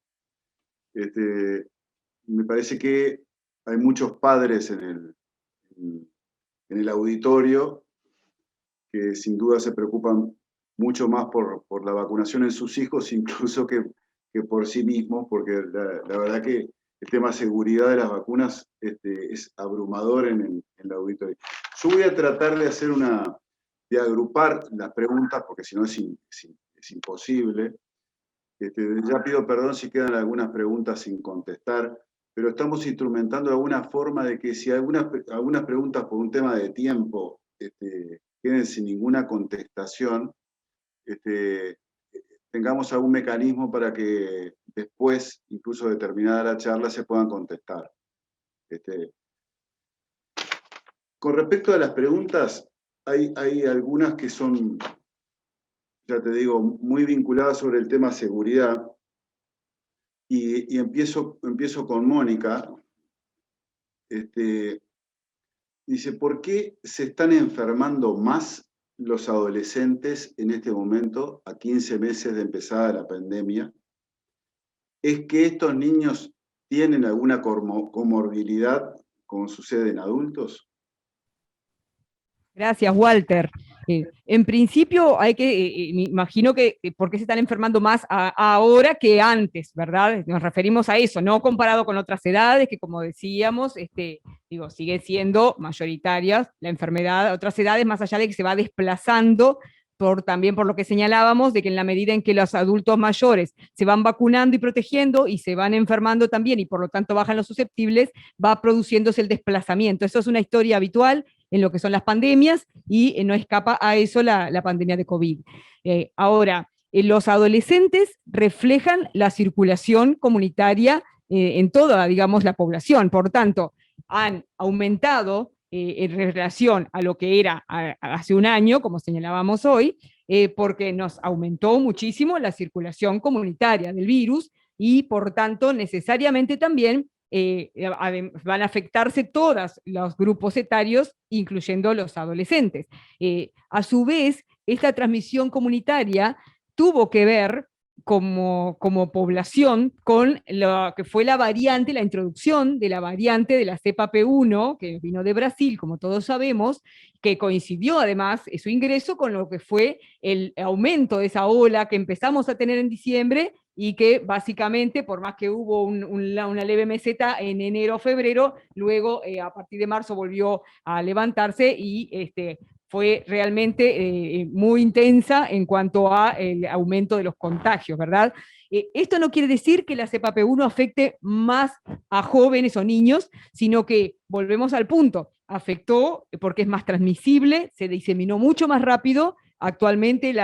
Me parece que hay muchos padres en en el auditorio, que sin duda se preocupan mucho más por la vacunación en sus hijos, incluso que por sí mismos, porque la verdad que el tema seguridad de las vacunas es abrumador en el auditorio. Yo voy a tratar de agrupar las preguntas, porque si no es imposible. Ya pido perdón si quedan algunas preguntas sin contestar, pero estamos instrumentando alguna forma de que si algunas preguntas por un tema de tiempo queden sin ninguna contestación, tengamos algún mecanismo para que después, incluso de terminada la charla, se puedan contestar. Con respecto a las preguntas, hay algunas que son, ya te digo, muy vinculadas sobre el tema seguridad. Y empiezo con Mónica. Dice, ¿por qué se están enfermando más los adolescentes en este momento, a 15 meses de empezada la pandemia? ¿Es que estos niños tienen alguna comorbilidad como sucede en adultos? Gracias, Walter. En principio, me imagino que por qué se están enfermando más ahora que antes, ¿verdad? Nos referimos a eso, no comparado con otras edades, que como decíamos, siguen siendo mayoritarias la enfermedad, otras edades, más allá de que se va desplazando también por lo que señalábamos, de que en la medida en que los adultos mayores se van vacunando y protegiendo y se van enfermando también y por lo tanto bajan los susceptibles, va produciéndose el desplazamiento. Eso es una historia habitual en lo que son las pandemias y no escapa a eso la pandemia de COVID. Ahora, los adolescentes reflejan la circulación comunitaria en toda, digamos, la población. Por tanto, han aumentado en relación a lo que era hace un año, como señalábamos hoy, porque nos aumentó muchísimo la circulación comunitaria del virus y por tanto necesariamente también van a afectarse todos los grupos etarios, incluyendo los adolescentes. A su vez, esta transmisión comunitaria tuvo que ver como población con lo que fue la introducción de la variante de la cepa P1, que vino de Brasil, como todos sabemos, que coincidió además su ingreso con lo que fue el aumento de esa ola que empezamos a tener en diciembre y que básicamente, por más que hubo una leve meseta en enero o febrero, luego a partir de marzo volvió a levantarse y fue realmente muy intensa en cuanto al aumento de los contagios, ¿verdad? Esto no quiere decir que la cepa P1 afecte más a jóvenes o niños, sino que, volvemos al punto, afectó porque es más transmisible, se diseminó mucho más rápido. Actualmente,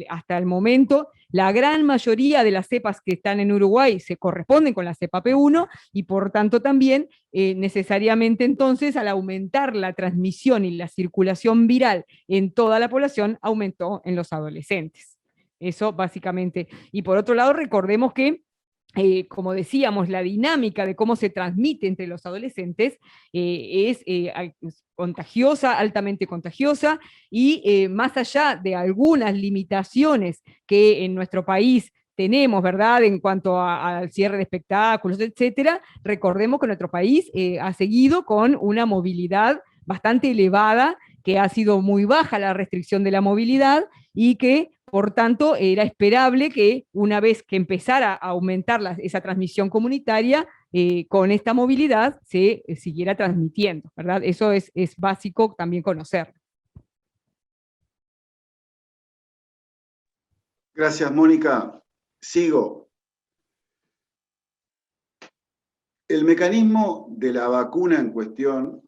hasta el momento, la gran mayoría de las cepas que están en Uruguay se corresponden con la cepa P1 y por tanto también necesariamente entonces al aumentar la transmisión y la circulación viral en toda la población, aumentó en los adolescentes. Eso básicamente. Y por otro lado, recordemos que como decíamos, la dinámica de cómo se transmite entre los adolescentes es contagiosa, altamente contagiosa, y más allá de algunas limitaciones que en nuestro país tenemos, ¿verdad?, en cuanto al cierre de espectáculos, etcétera, recordemos que nuestro país ha seguido con una movilidad bastante elevada, que ha sido muy baja la restricción de la movilidad y que por tanto, era esperable que una vez que empezara a aumentar esa transmisión comunitaria, con esta movilidad se siguiera transmitiendo, ¿verdad? Eso es básico también conocer. Gracias, Mónica. Sigo. El mecanismo de la vacuna en cuestión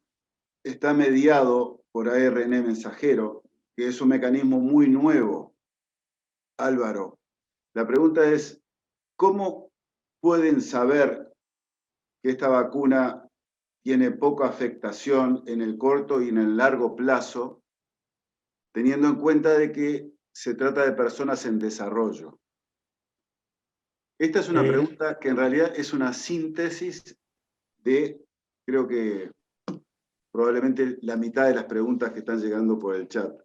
está mediado por ARN mensajero, que es un mecanismo muy nuevo. Álvaro, la pregunta es, ¿cómo pueden saber que esta vacuna tiene poca afectación en el corto y en el largo plazo, teniendo en cuenta de que se trata de personas en desarrollo? Esta es una pregunta que en realidad es una síntesis de, creo que probablemente la mitad de las preguntas que están llegando por el chat.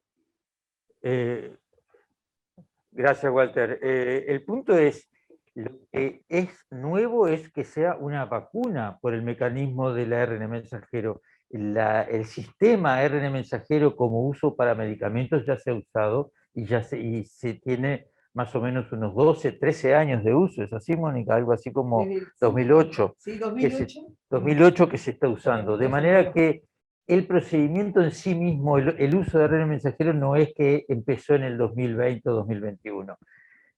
Gracias, Walter. El punto es, lo que es nuevo es que sea una vacuna por el mecanismo del ARN mensajero. el sistema ARN mensajero como uso para medicamentos ya se ha usado y se tiene más o menos unos 12, 13 años de uso. ¿Es así, Mónica? Algo así como 2008. Sí, 2008. 2008 que se está usando. De manera que el procedimiento en sí mismo, el uso de ARN mensajero no es que empezó en el 2020 o 2021.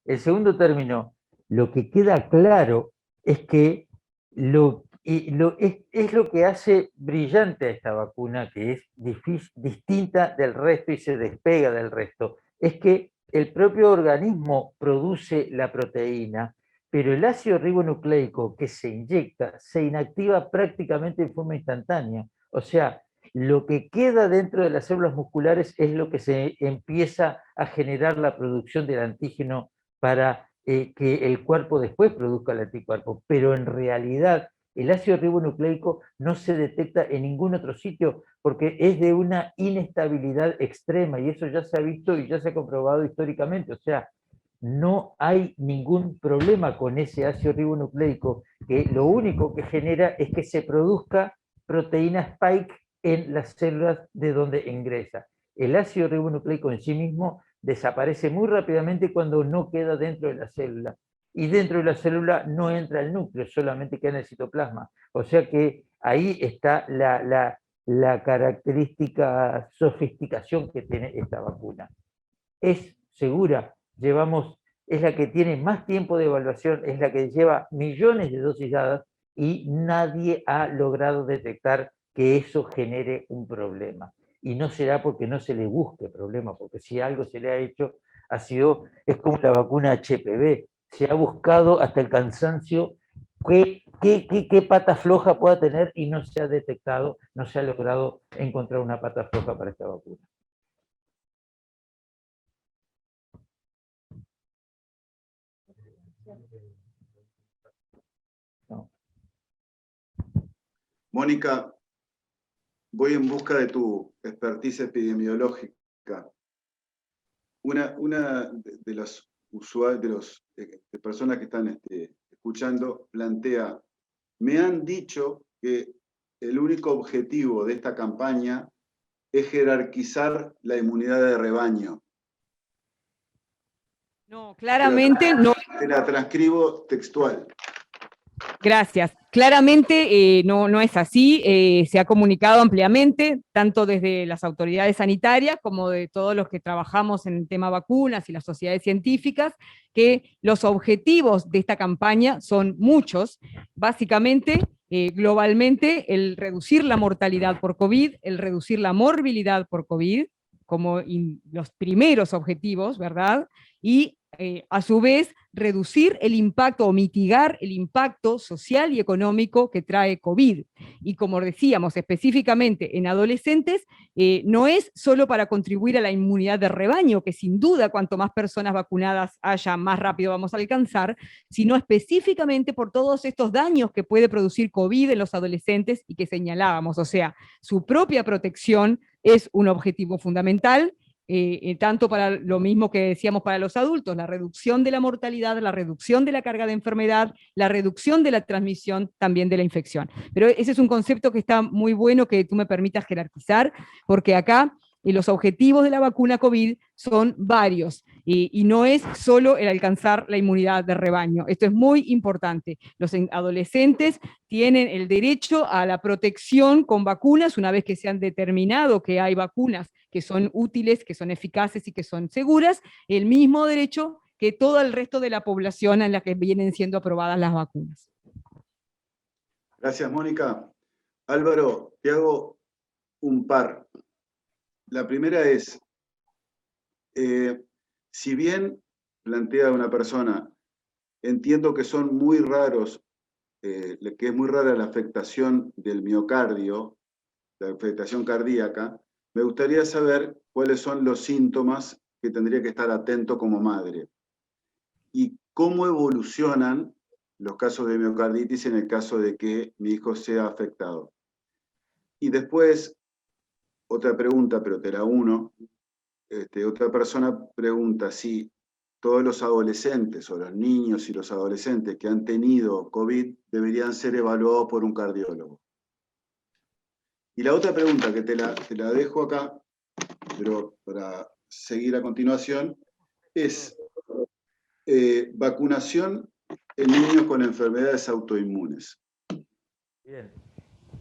El segundo término, lo que queda claro es que es lo que hace brillante a esta vacuna, que es distinta del resto y se despega del resto, es que el propio organismo produce la proteína, pero el ácido ribonucleico que se inyecta se inactiva prácticamente en forma instantánea. O sea, lo que queda dentro de las células musculares es lo que se empieza a generar la producción del antígeno para que el cuerpo después produzca el anticuerpo, pero en realidad el ácido ribonucleico no se detecta en ningún otro sitio porque es de una inestabilidad extrema y eso ya se ha visto y ya se ha comprobado históricamente. O sea, no hay ningún problema con ese ácido ribonucleico, que lo único que genera es que se produzca proteína spike en las células de donde ingresa. El ácido ribonucleico en sí mismo desaparece muy rápidamente cuando no queda dentro de la célula. Y dentro de la célula no entra el núcleo, solamente queda en el citoplasma. O sea que ahí está la característica sofisticación que tiene esta vacuna. Es segura, es la que tiene más tiempo de evaluación, es la que lleva millones de dosis dadas y nadie ha logrado detectar que eso genere un problema. Y no será porque no se le busque problema, porque si algo se le ha hecho, es como la vacuna HPV, se ha buscado hasta el cansancio qué pata floja pueda tener y no se ha detectado, no se ha logrado encontrar una pata floja para esta vacuna. No. Mónica, voy en busca de tu expertise epidemiológica. Una de las usuarios, de personas que están escuchando, plantea: me han dicho que el único objetivo de esta campaña es jerarquizar la inmunidad de rebaño. No, claramente no. Te la transcribo textual. Gracias. Claramente no es así. Se ha comunicado ampliamente, tanto desde las autoridades sanitarias como de todos los que trabajamos en el tema vacunas y las sociedades científicas, que los objetivos de esta campaña son muchos. Básicamente, globalmente, el reducir la mortalidad por COVID, el reducir la morbilidad por COVID, como los primeros objetivos, ¿verdad? Y a su vez, reducir el impacto o mitigar el impacto social y económico que trae COVID. Y como decíamos, específicamente en adolescentes, no es solo para contribuir a la inmunidad de rebaño, que sin duda cuanto más personas vacunadas haya, más rápido vamos a alcanzar, sino específicamente por todos estos daños que puede producir COVID en los adolescentes y que señalábamos. O sea, su propia protección es un objetivo fundamental, tanto para lo mismo que decíamos para los adultos, la reducción de la mortalidad, la reducción de la carga de enfermedad, la reducción de la transmisión también de la infección. Pero ese es un concepto que está muy bueno que tú me permitas jerarquizar, porque acá los objetivos de la vacuna COVID son varios y no es solo el alcanzar la inmunidad de rebaño. Esto es muy importante. Los adolescentes tienen el derecho a la protección con vacunas una vez que se han determinado que hay vacunas que son útiles, que son eficaces y que son seguras, el mismo derecho que todo el resto de la población en la que vienen siendo aprobadas las vacunas. Gracias, Mónica. Álvaro, te hago un par. La primera es, si bien plantea una persona, entiendo que son muy raros, que es muy rara la afectación del miocardio, la afectación cardíaca, me gustaría saber cuáles son los síntomas que tendría que estar atento como madre y cómo evolucionan los casos de miocarditis en el caso de que mi hijo sea afectado. Y después, otra pregunta, pero te la uno. Otra persona pregunta si todos los adolescentes o los niños y los adolescentes que han tenido COVID deberían ser evaluados por un cardiólogo. Y la otra pregunta que te la dejo acá, pero para seguir a continuación, es vacunación en niños con enfermedades autoinmunes. Bien,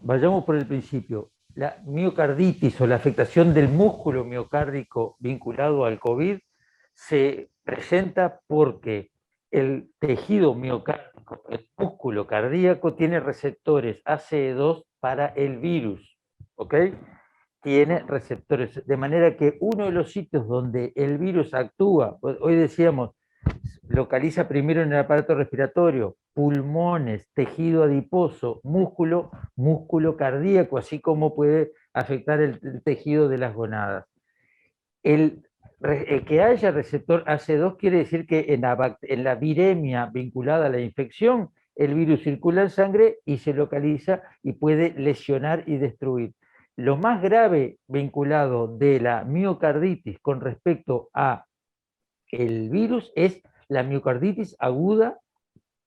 vayamos por el principio. La miocarditis o la afectación del músculo miocárdico vinculado al COVID se presenta porque el tejido miocárdico, el músculo cardíaco, tiene receptores ACE2 para el virus, ¿ok? Tiene receptores, de manera que uno de los sitios donde el virus actúa, hoy decíamos, localiza primero en el aparato respiratorio, pulmones, tejido adiposo, músculo cardíaco, así como puede afectar el tejido de las gonadas. El que haya receptor AC2 quiere decir que en la viremia vinculada a la infección, el virus circula en sangre y se localiza y puede lesionar y destruir. Lo más grave vinculado de la miocarditis con respecto a el virus es la miocarditis aguda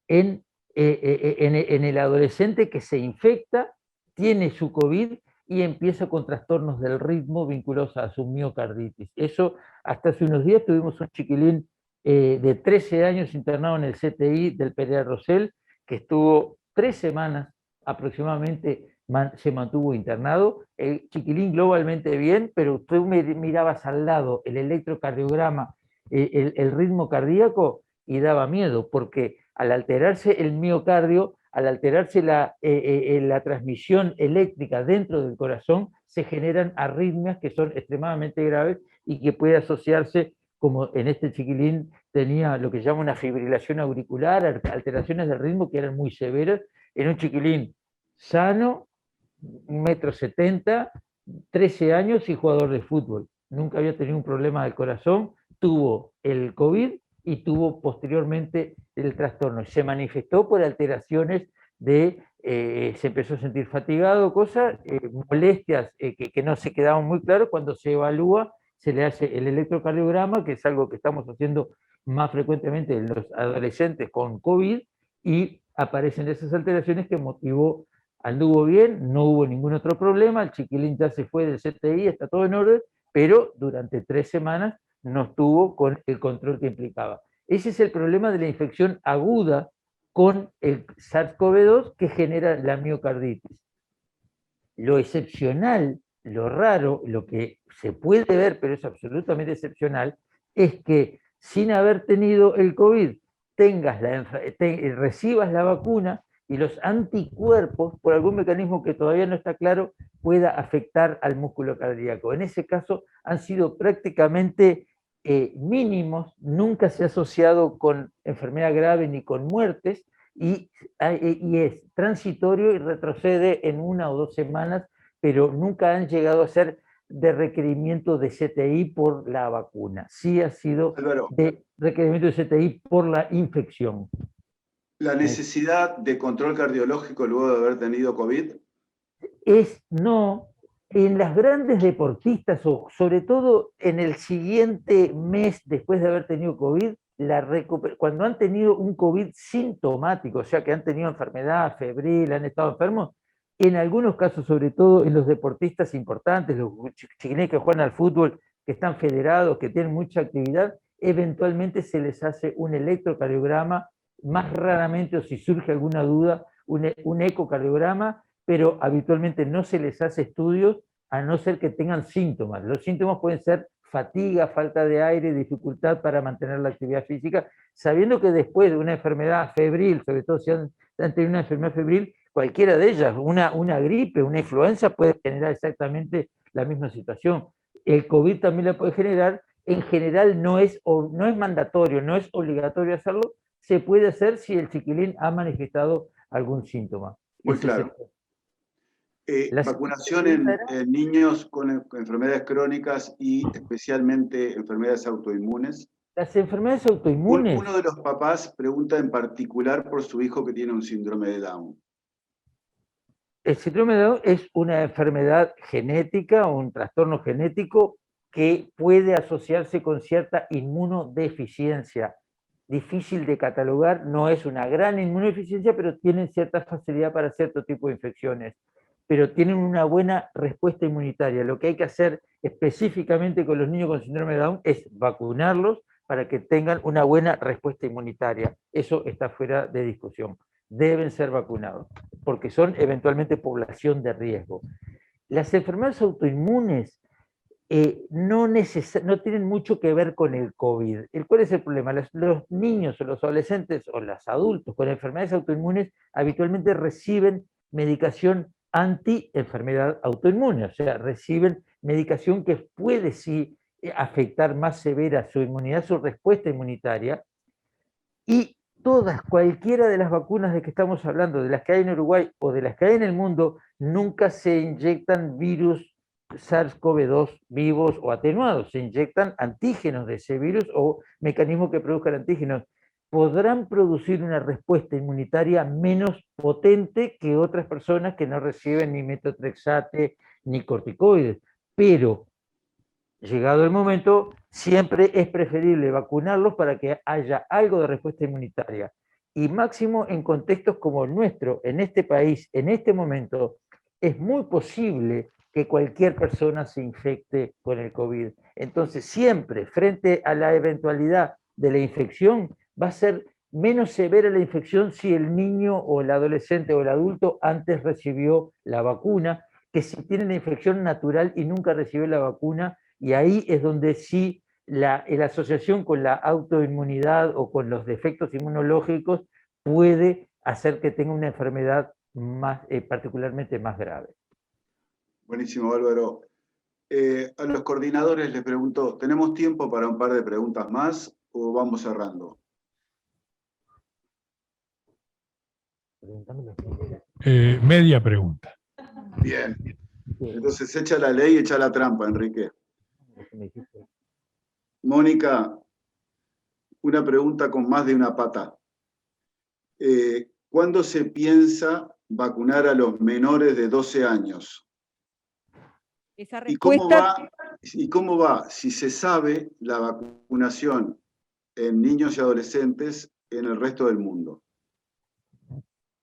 en el adolescente que se infecta, tiene su COVID y empieza con trastornos del ritmo vinculados a su miocarditis. Eso, hasta hace unos días tuvimos un chiquilín de 13 años internado en el CTI del Pereira Rosell, que estuvo 3 semanas aproximadamente, se mantuvo internado. El chiquilín globalmente bien, pero tú mirabas al lado el electrocardiograma, el ritmo cardíaco, y daba miedo, porque al alterarse el miocardio, al alterarse la transmisión eléctrica dentro del corazón, se generan arritmias que son extremadamente graves y que puede asociarse, como en este chiquilín tenía lo que se llama una fibrilación auricular, alteraciones del ritmo que eran muy severas, en un chiquilín sano, 1,70 m, 13 años y jugador de fútbol. Nunca había tenido un problema del corazón, tuvo el COVID y tuvo posteriormente el trastorno. Se manifestó por alteraciones de, se empezó a sentir fatigado, cosas, molestias que no se quedaban muy claras. Cuando se evalúa, se le hace el electrocardiograma, que es algo que estamos haciendo más frecuentemente en los adolescentes con COVID, y aparecen esas alteraciones que motivó, anduvo bien, no hubo ningún otro problema, el chiquilín ya se fue del CTI, está todo en orden, pero durante 3 semanas no estuvo con el control que implicaba. Ese es el problema de la infección aguda con el SARS-CoV-2 que genera la miocarditis. Lo excepcional, lo raro, lo que se puede ver, pero es absolutamente excepcional, es que sin haber tenido el COVID, recibas la vacuna y los anticuerpos, por algún mecanismo que todavía no está claro, pueda afectar al músculo cardíaco. En ese caso han sido prácticamente mínimos, nunca se ha asociado con enfermedad grave ni con muertes, y es transitorio y retrocede en 1 o 2 semanas, pero nunca han llegado a ser de requerimiento de CTI por la vacuna. Sí ha sido Álvaro, de requerimiento de CTI por la infección. ¿la necesidad de control cardiológico luego de haber tenido COVID? No, en las grandes deportistas, o sobre todo en el siguiente mes después de haber tenido COVID, cuando han tenido un COVID sintomático, o sea que han tenido enfermedad febril, han estado enfermos, en algunos casos, sobre todo en los deportistas importantes, los chiquilines que juegan al fútbol, que están federados, que tienen mucha actividad, eventualmente se les hace un electrocardiograma, más raramente, o si surge alguna duda, un ecocardiograma, pero habitualmente no se les hace estudios a no ser que tengan síntomas. Los síntomas pueden ser fatiga, falta de aire, dificultad para mantener la actividad física, sabiendo que después de una enfermedad febril, sobre todo si han tenido una enfermedad febril, cualquiera de ellas, una gripe, una influenza, puede generar exactamente la misma situación. El COVID también la puede generar. En general no es mandatorio, no es obligatorio hacerlo, se puede hacer si el chiquilín ha manifestado algún síntoma. Muy claro. Vacunación en niños con enfermedades crónicas y especialmente enfermedades autoinmunes. Las enfermedades autoinmunes. Uno de los papás pregunta en particular por su hijo que tiene un síndrome de Down. El síndrome de Down es una enfermedad genética, un trastorno genético que puede asociarse con cierta inmunodeficiencia. Difícil de catalogar, no es una gran inmunodeficiencia, pero tiene cierta facilidad para cierto tipo de infecciones. pero tienen una buena respuesta inmunitaria. Lo que hay que hacer específicamente con los niños con síndrome de Down es vacunarlos para que tengan una buena respuesta inmunitaria. Eso está fuera de discusión. Deben ser vacunados, porque son eventualmente población de riesgo. Las enfermedades autoinmunes no tienen mucho que ver con el COVID. ¿Cuál es el problema? Los niños o los adolescentes o los adultos con enfermedades autoinmunes habitualmente reciben medicación anti-enfermedad autoinmune, o sea, reciben medicación que puede sí afectar más severa su inmunidad, su respuesta inmunitaria, y cualquiera de las vacunas de que estamos hablando, de las que hay en Uruguay o de las que hay en el mundo, nunca se inyectan virus SARS-CoV-2 vivos o atenuados, se inyectan antígenos de ese virus o mecanismos que produzcan antígenos. Podrán producir una respuesta inmunitaria menos potente que otras personas que no reciben ni metotrexate ni corticoides, pero llegado el momento, siempre es preferible vacunarlos para que haya algo de respuesta inmunitaria. Y máximo en contextos como el nuestro, en este país, en este momento, es muy posible que cualquier persona se infecte con el COVID. Entonces, siempre, frente a la eventualidad de la infección, va a ser menos severa la infección si el niño o el adolescente o el adulto antes recibió la vacuna, que si tiene la infección natural y nunca recibió la vacuna. Y ahí es donde sí la asociación con la autoinmunidad o con los defectos inmunológicos puede hacer que tenga una enfermedad particularmente más grave. Buenísimo, Álvaro. A los coordinadores les pregunto, ¿tenemos tiempo para un par de preguntas más o vamos cerrando? Media pregunta. Bien. Entonces echa la ley y echa la trampa, Enrique. Mónica, una pregunta con más de una pata. ¿Cuándo se piensa vacunar a los menores de 12 años? Esa respuesta... ¿Y cómo va, si se sabe, la vacunación en niños y adolescentes en el resto del mundo?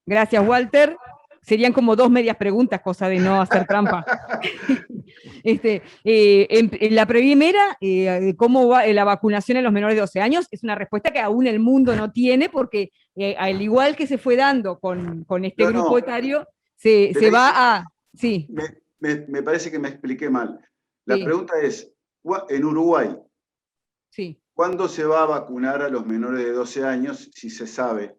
Gracias, Walter. Serían como dos medias preguntas, cosa de no hacer trampa. En la primera, ¿cómo va la vacunación en los menores de 12 años? Es una respuesta que aún el mundo no tiene, porque al igual que se fue dando con este grupo etario, se va a... Sí. Me parece que me expliqué mal. La pregunta es, en Uruguay, sí, ¿cuándo se va a vacunar a los menores de 12 años, si se sabe?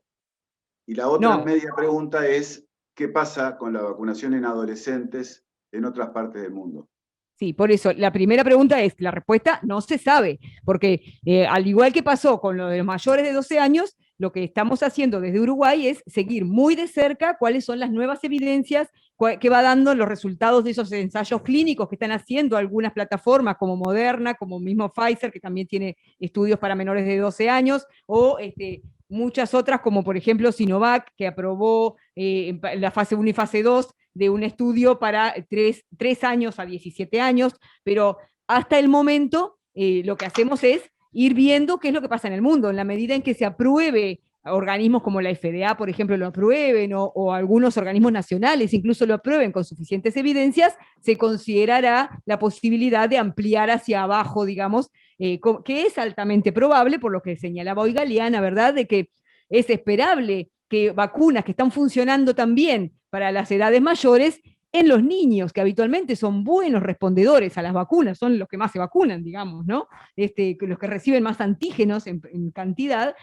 Y la otra media pregunta es, ¿qué pasa con la vacunación en adolescentes en otras partes del mundo? Sí, por eso, la primera pregunta es, la respuesta no se sabe, porque al igual que pasó con lo de los mayores de 12 años, lo que estamos haciendo desde Uruguay es seguir muy de cerca cuáles son las nuevas evidencias que va dando los resultados de esos ensayos clínicos que están haciendo algunas plataformas como Moderna, como mismo Pfizer, que también tiene estudios para menores de 12 años, o muchas otras, como por ejemplo Sinovac, que aprobó la fase 1 y fase 2 de un estudio para 3 años a 17 años, pero hasta el momento lo que hacemos es ir viendo qué es lo que pasa en el mundo, en la medida en que se apruebe, organismos como la FDA, por ejemplo, lo aprueben, o algunos organismos nacionales incluso lo aprueben con suficientes evidencias, se considerará la posibilidad de ampliar hacia abajo, digamos, que es altamente probable, por lo que señalaba hoy Galeana, ¿verdad?, de que es esperable que vacunas que están funcionando también para las edades mayores, en los niños, que habitualmente son buenos respondedores a las vacunas, son los que más se vacunan, digamos, ¿no? Los que reciben más antígenos en cantidad,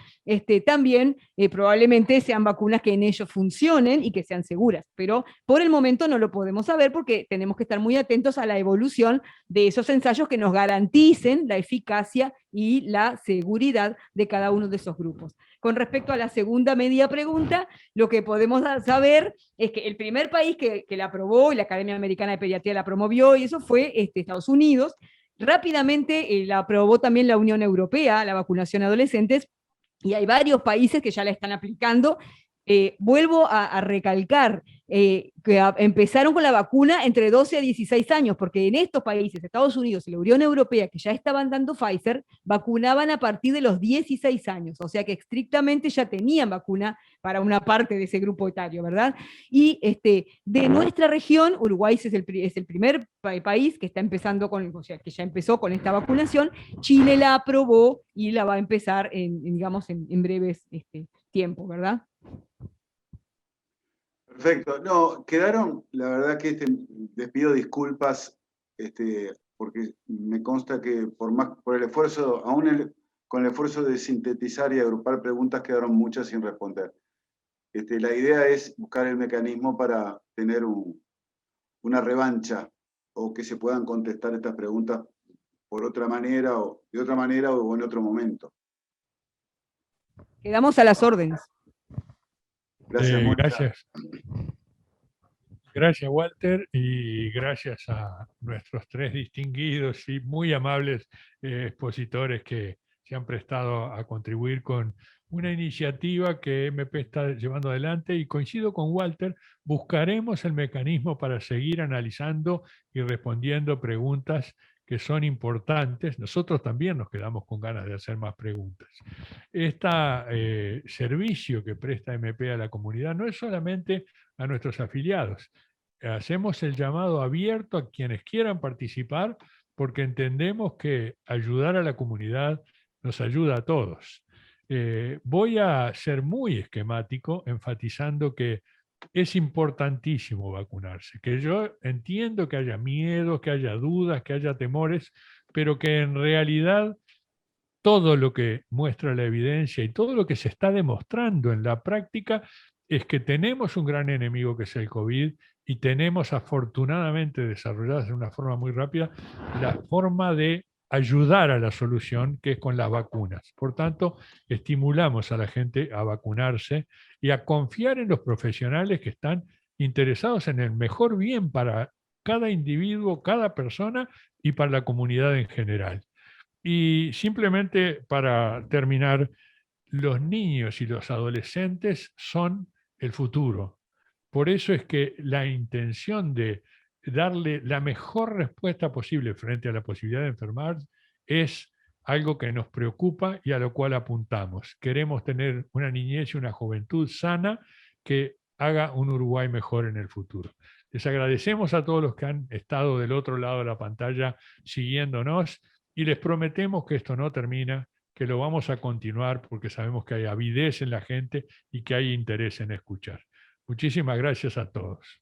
también probablemente sean vacunas que en ellos funcionen y que sean seguras, pero por el momento no lo podemos saber porque tenemos que estar muy atentos a la evolución de esos ensayos que nos garanticen la eficacia y la seguridad de cada uno de esos grupos. Con respecto a la segunda media pregunta, lo que podemos saber es que el primer país que la aprobó, y la Academia Americana de Pediatría la promovió, y eso fue Estados Unidos. Rápidamente la aprobó también la Unión Europea, la vacunación a adolescentes, y hay varios países que ya la están aplicando. vuelvo a recalcar que empezaron con la vacuna entre 12 a 16 años, porque en estos países, Estados Unidos y la Unión Europea, que ya estaban dando Pfizer, vacunaban a partir de los 16 años, o sea que estrictamente ya tenían vacuna para una parte de ese grupo etario, ¿verdad? Y de nuestra región, Uruguay es el primer país que está empezando con, o sea, que ya empezó con esta vacunación. Chile la aprobó y la va a empezar digamos, en breves tiempos, ¿verdad? Perfecto. No, quedaron, la verdad que les pido disculpas, porque me consta que por el esfuerzo, con el esfuerzo de sintetizar y agrupar preguntas, quedaron muchas sin responder. La idea es buscar el mecanismo para tener una revancha, o que se puedan contestar estas preguntas por otra manera, o de otra manera, o en otro momento. Quedamos a las órdenes. Gracias, Mónica. Gracias. Gracias, Walter, y gracias a nuestros tres distinguidos y muy amables expositores que se han prestado a contribuir con una iniciativa que MP está llevando adelante, y coincido con Walter, buscaremos el mecanismo para seguir analizando y respondiendo preguntas que son importantes. Nosotros también nos quedamos con ganas de hacer más preguntas. Este servicio que presta MP a la comunidad no es solamente a nuestros afiliados. Hacemos el llamado abierto a quienes quieran participar, porque entendemos que ayudar a la comunidad nos ayuda a todos. Voy a ser muy esquemático, enfatizando que es importantísimo vacunarse, que yo entiendo que haya miedos, que haya dudas, que haya temores, pero que en realidad todo lo que muestra la evidencia y todo lo que se está demostrando en la práctica es que tenemos un gran enemigo, que es el COVID, y tenemos afortunadamente desarrolladas de una forma muy rápida la forma de ayudar a la solución, que es con las vacunas. Por tanto, estimulamos a la gente a vacunarse y a confiar en los profesionales que están interesados en el mejor bien para cada individuo, cada persona y para la comunidad en general. Y simplemente para terminar, los niños y los adolescentes son el futuro. Por eso es que la intención de darle la mejor respuesta posible frente a la posibilidad de enfermar es algo que nos preocupa y a lo cual apuntamos. Queremos tener una niñez y una juventud sana que haga un Uruguay mejor en el futuro. Les agradecemos a todos los que han estado del otro lado de la pantalla siguiéndonos, y les prometemos que esto no termina, que lo vamos a continuar, porque sabemos que hay avidez en la gente y que hay interés en escuchar. Muchísimas gracias a todos.